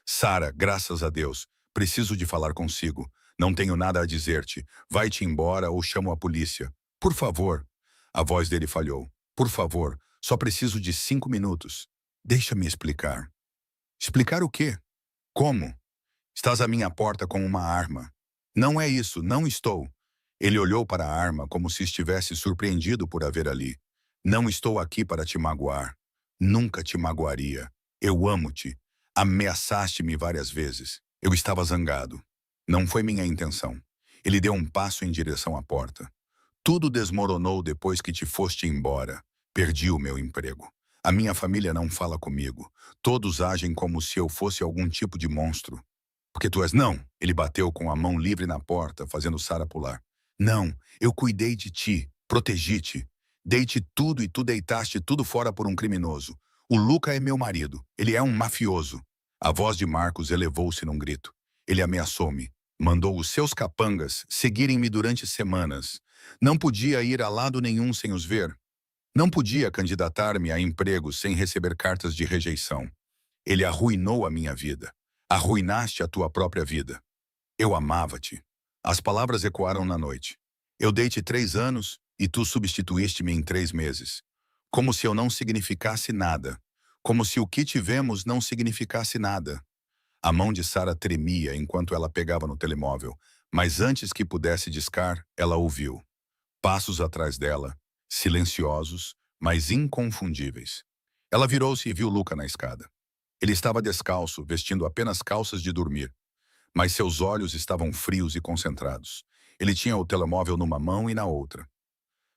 Sarah, graças a Deus, preciso de falar consigo. Não tenho nada a dizer-te. Vai-te embora ou chamo a polícia. Por favor. A voz dele falhou. Por favor, só preciso de 5 minutos. Deixa-me explicar. Explicar o quê? Como? Estás à minha porta com uma arma. Não é isso, não estou. Ele olhou para a arma como se estivesse surpreendido por a ver ali. Não estou aqui para te magoar. Nunca te magoaria. Eu amo-te. Ameaçaste-me várias vezes. Eu estava zangado. Não foi minha intenção. Ele deu um passo em direção à porta. Tudo desmoronou depois que te foste embora. Perdi o meu emprego. A minha família não fala comigo. Todos agem como se eu fosse algum tipo de monstro. Porque tu és... Não! Ele bateu com a mão livre na porta, fazendo Sarah pular. Não, eu cuidei de ti, protegi-te. Dei-te tudo e tu deitaste tudo fora por um criminoso. O Luca é meu marido. Ele é um mafioso. A voz de Marcos elevou-se num grito. Ele ameaçou-me. Mandou os seus capangas seguirem-me durante semanas. Não podia ir a lado nenhum sem os ver. Não podia candidatar-me a emprego sem receber cartas de rejeição. Ele arruinou a minha vida. Arruinaste a tua própria vida. Eu amava-te. As palavras ecoaram na noite. Eu dei-te 3 anos e tu substituíste-me em 3 meses. Como se eu não significasse nada. Como se o que tivemos não significasse nada. A mão de Sarah tremia enquanto ela pegava no telemóvel, mas antes que pudesse discar, ela ouviu. Passos atrás dela, silenciosos, mas inconfundíveis. Ela virou-se e viu Luca na escada. Ele estava descalço, vestindo apenas calças de dormir. Mas seus olhos estavam frios e concentrados. Ele tinha o telemóvel numa mão e na outra.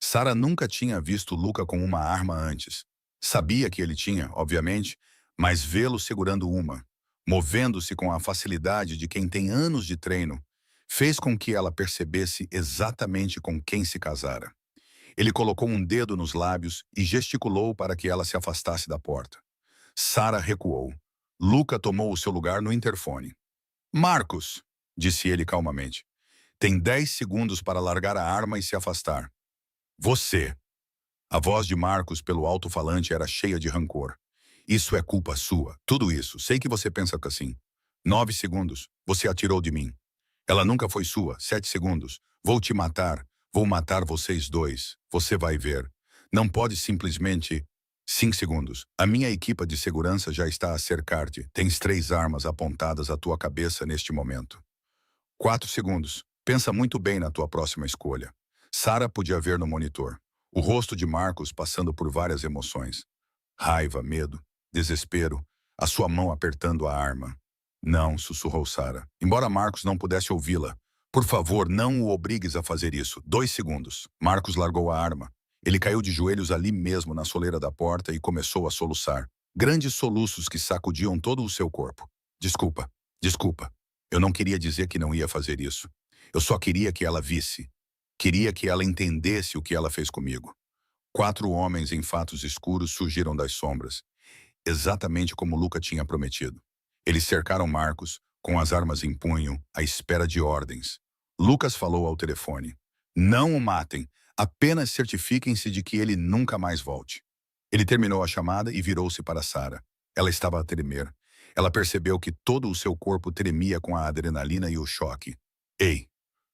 Sarah nunca tinha visto Luca com uma arma antes. Sabia que ele tinha, obviamente, mas vê-lo segurando uma, movendo-se com a facilidade de quem tem anos de treino, fez com que ela percebesse exatamente com quem se casara. Ele colocou um dedo nos lábios e gesticulou para que ela se afastasse da porta. Sarah recuou. Luca tomou o seu lugar no interfone. Marcos, disse ele calmamente, tem 10 segundos para largar a arma e se afastar. Você. A voz de Marcos pelo alto-falante era cheia de rancor. Isso é culpa sua, tudo isso, sei que você pensa que assim. 9 segundos, você atirou de mim. Ela nunca foi sua, 7 segundos. Vou te matar, vou matar vocês dois, você vai ver. Não pode simplesmente... 5 segundos. A minha equipa de segurança já está a cercar-te. Tens 3 armas apontadas à tua cabeça neste momento. 4 segundos. Pensa muito bem na tua próxima escolha. Sarah podia ver no monitor. O rosto de Marcos passando por várias emoções. Raiva, medo, desespero. A sua mão apertando a arma. Não, sussurrou Sarah. Embora Marcos não pudesse ouvi-la. Por favor, não o obrigues a fazer isso. 2 segundos. Marcos largou a arma. Ele caiu de joelhos ali mesmo na soleira da porta e começou a soluçar. Grandes soluços que sacudiam todo o seu corpo. Desculpa, desculpa. Eu não queria dizer que não ia fazer isso. Eu só queria que ela visse. Queria que ela entendesse o que ela fez comigo. 4 homens em fatos escuros surgiram das sombras. Exatamente como Luca tinha prometido. Eles cercaram Marcos, com as armas em punho, à espera de ordens. Lucas falou ao telefone. Não o matem. Apenas certifiquem-se de que ele nunca mais volte. Ele terminou a chamada e virou-se para Sarah. Ela estava a tremer. Ela percebeu que todo o seu corpo tremia com a adrenalina e o choque. Ei!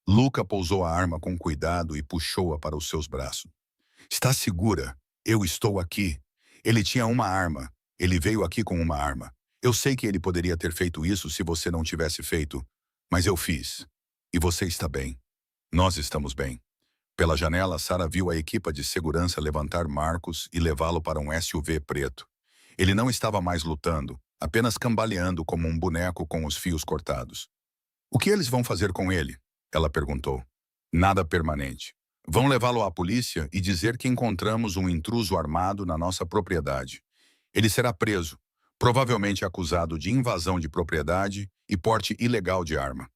Luca pousou a arma com cuidado e puxou-a para os seus braços. Está segura? Eu estou aqui. Ele tinha uma arma. Ele veio aqui com uma arma. Eu sei que ele poderia ter feito isso se você não tivesse feito, mas eu fiz. E você está bem. Nós estamos bem. Pela janela, Sarah viu a equipa de segurança levantar Marcos e levá-lo para um SUV preto. Ele não estava mais lutando, apenas cambaleando como um boneco com os fios cortados. O que eles vão fazer com ele? Ela perguntou. Nada permanente. Vão levá-lo à polícia e dizer que encontramos um intruso armado na nossa propriedade. Ele será preso, provavelmente acusado de invasão de propriedade e porte ilegal de arma.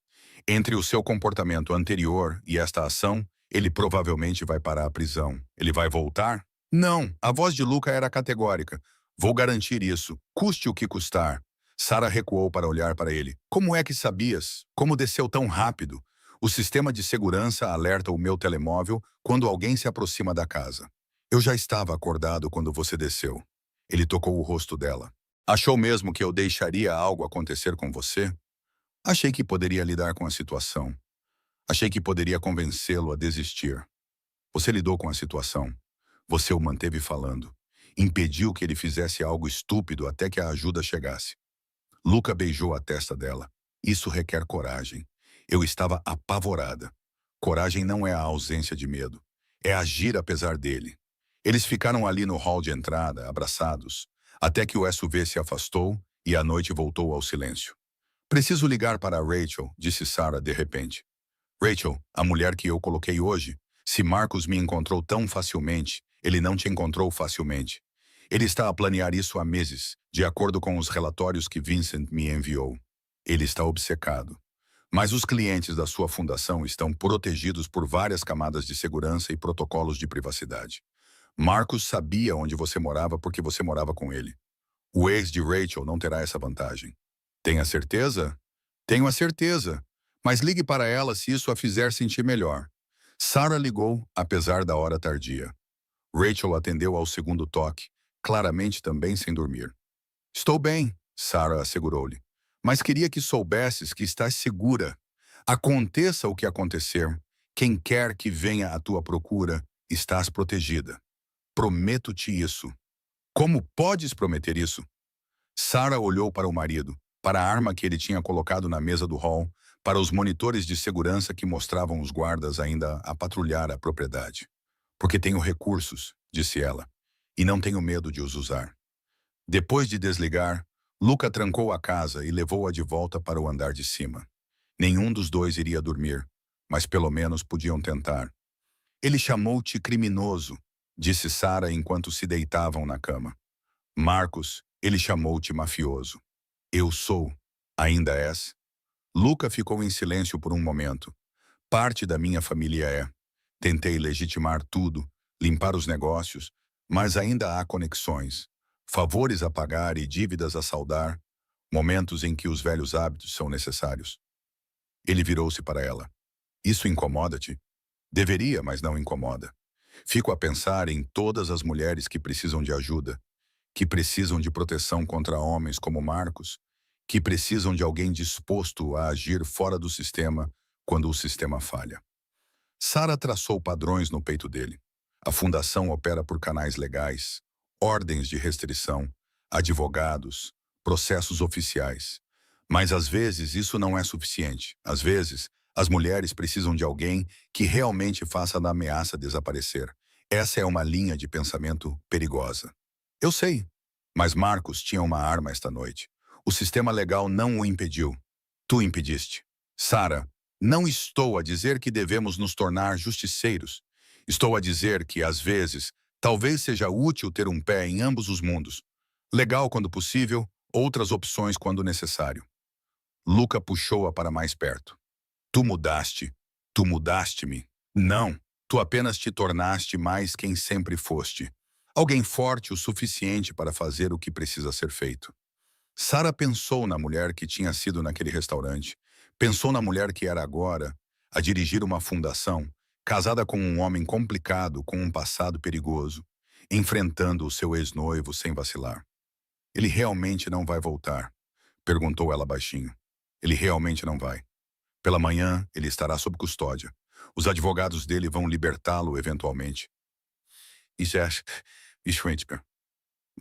Entre o seu comportamento anterior e esta ação, ele provavelmente vai parar a prisão. Ele vai voltar? Não, a voz de Luca era categórica. Vou garantir isso, custe o que custar. Sarah recuou para olhar para ele. Como é que sabias? Como desceu tão rápido? O sistema de segurança alerta o meu telemóvel quando alguém se aproxima da casa. Eu já estava acordado quando você desceu. Ele tocou o rosto dela. Achou mesmo que eu deixaria algo acontecer com você? Achei que poderia lidar com a situação. Achei que poderia convencê-lo a desistir. Você lidou com a situação. Você o manteve falando. Impediu que ele fizesse algo estúpido até que a ajuda chegasse. Luca beijou a testa dela. Isso requer coragem. Eu estava apavorada. Coragem não é a ausência de medo. É agir apesar dele. Eles ficaram ali no hall de entrada, abraçados, até que o SUV se afastou e a noite voltou ao silêncio. Preciso ligar para a Rachel, disse Sarah de repente. Rachel, a mulher que eu coloquei hoje, se Marcos me encontrou tão facilmente, ele não te encontrou facilmente. Ele está a planear isso há meses, de acordo com os relatórios que Vincent me enviou. Ele está obcecado. Mas os clientes da sua fundação estão protegidos por várias camadas de segurança e protocolos de privacidade. Marcos sabia onde você morava porque você morava com ele. O ex de Rachel não terá essa vantagem. Tem a certeza? Tenho a certeza. Mas ligue para ela se isso a fizer sentir melhor. Sarah ligou, apesar da hora tardia. Rachel atendeu ao segundo toque, claramente também sem dormir. Estou bem, Sarah assegurou-lhe. Mas queria que soubesses que estás segura. Aconteça o que acontecer, quem quer que venha à tua procura, estás protegida. Prometo-te isso. Como podes prometer isso? Sarah olhou para o marido, para a arma que ele tinha colocado na mesa do hall, para os monitores de segurança que mostravam os guardas ainda a patrulhar a propriedade. Porque tenho recursos, disse ela, e não tenho medo de os usar. Depois de desligar, Luca trancou a casa e levou-a de volta para o andar de cima. Nenhum dos dois iria dormir, mas pelo menos podiam tentar. Ele chamou-te criminoso, disse Sarah enquanto se deitavam na cama. Marcos, ele chamou-te mafioso. Eu sou. Ainda és? Luca ficou em silêncio por um momento. Parte da minha família é. Tentei legitimar tudo, limpar os negócios, mas ainda há conexões. Favores a pagar e dívidas a saldar, momentos em que os velhos hábitos são necessários. Ele virou-se para ela. Isso incomoda-te? Deveria, mas não incomoda. Fico a pensar em todas as mulheres que precisam de ajuda, que precisam de proteção contra homens como Marcos, que precisam de alguém disposto a agir fora do sistema quando o sistema falha. Sarah traçou padrões no peito dele. A fundação opera por canais legais, ordens de restrição, advogados, processos oficiais. Mas às vezes isso não é suficiente. Às vezes, as mulheres precisam de alguém que realmente faça da ameaça desaparecer. Essa é uma linha de pensamento perigosa. Eu sei, mas Marcos tinha uma arma esta noite. O sistema legal não o impediu. Tu impediste. Sarah, não estou a dizer que devemos nos tornar justiceiros. Estou a dizer que, às vezes, talvez seja útil ter um pé em ambos os mundos. Legal quando possível, outras opções quando necessário. Luca puxou-a para mais perto. Tu mudaste. Tu mudaste-me. Não, tu apenas te tornaste mais quem sempre foste. Alguém forte o suficiente para fazer o que precisa ser feito. Sarah pensou na mulher que tinha sido naquele restaurante. Pensou na mulher que era agora, a dirigir uma fundação, casada com um homem complicado com um passado perigoso, enfrentando o seu ex-noivo sem vacilar. Ele realmente não vai voltar? Perguntou ela baixinho. Ele realmente não vai. Pela manhã, ele estará sob custódia. Os advogados dele vão libertá-lo eventualmente. Isso é íntimo.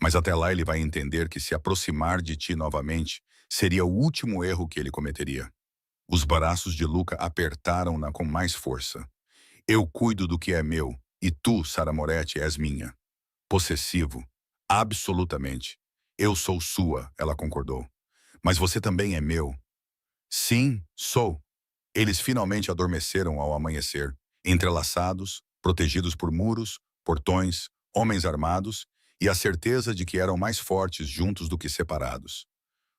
Mas até lá ele vai entender que se aproximar de ti novamente seria o último erro que ele cometeria. Os braços de Luca apertaram-na com mais força. Eu cuido do que é meu, e tu, Sarah Moretti, és minha. Possessivo. Absolutamente. Eu sou sua, ela concordou. Mas você também é meu. Sim, sou. Eles finalmente adormeceram ao amanhecer, entrelaçados, protegidos por muros, portões, homens armados e a certeza de que eram mais fortes juntos do que separados.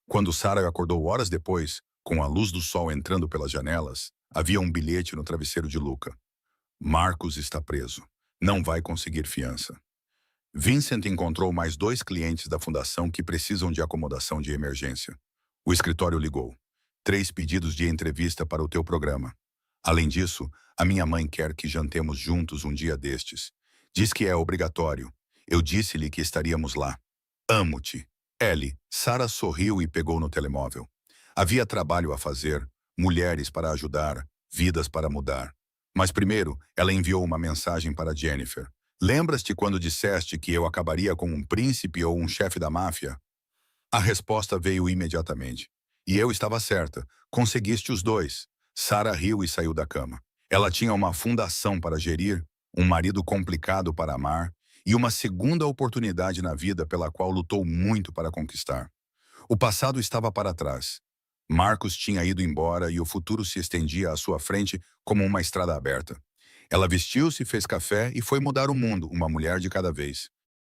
Quando Sarah acordou horas depois, com a luz do sol entrando pelas janelas, havia um bilhete no travesseiro de Luca. Marcos está preso. Não vai conseguir fiança. Vincent encontrou mais 2 clientes da fundação que precisam de acomodação de emergência. O escritório ligou. 3 pedidos de entrevista para o teu programa. Além disso, a minha mãe quer que jantemos juntos um dia destes. Diz que é obrigatório. Eu disse-lhe que estaríamos lá. Amo-te. Ellie. Sarah sorriu e pegou no telemóvel. Havia trabalho a fazer, mulheres para ajudar, vidas para mudar. Mas primeiro, ela enviou uma mensagem para Jennifer. Lembras-te quando disseste que eu acabaria com um príncipe ou um chefe da máfia? A resposta veio imediatamente. E eu estava certa. Conseguiste os dois. Sarah riu e saiu da cama. Ela tinha uma fundação para gerir, um marido complicado para amar e uma segunda oportunidade na vida pela qual lutou muito para conquistar. O passado estava para trás. Marcos tinha ido embora e o futuro se estendia à sua frente como uma estrada aberta. Ela vestiu-se, fez café e foi mudar o mundo, uma mulher de cada vez.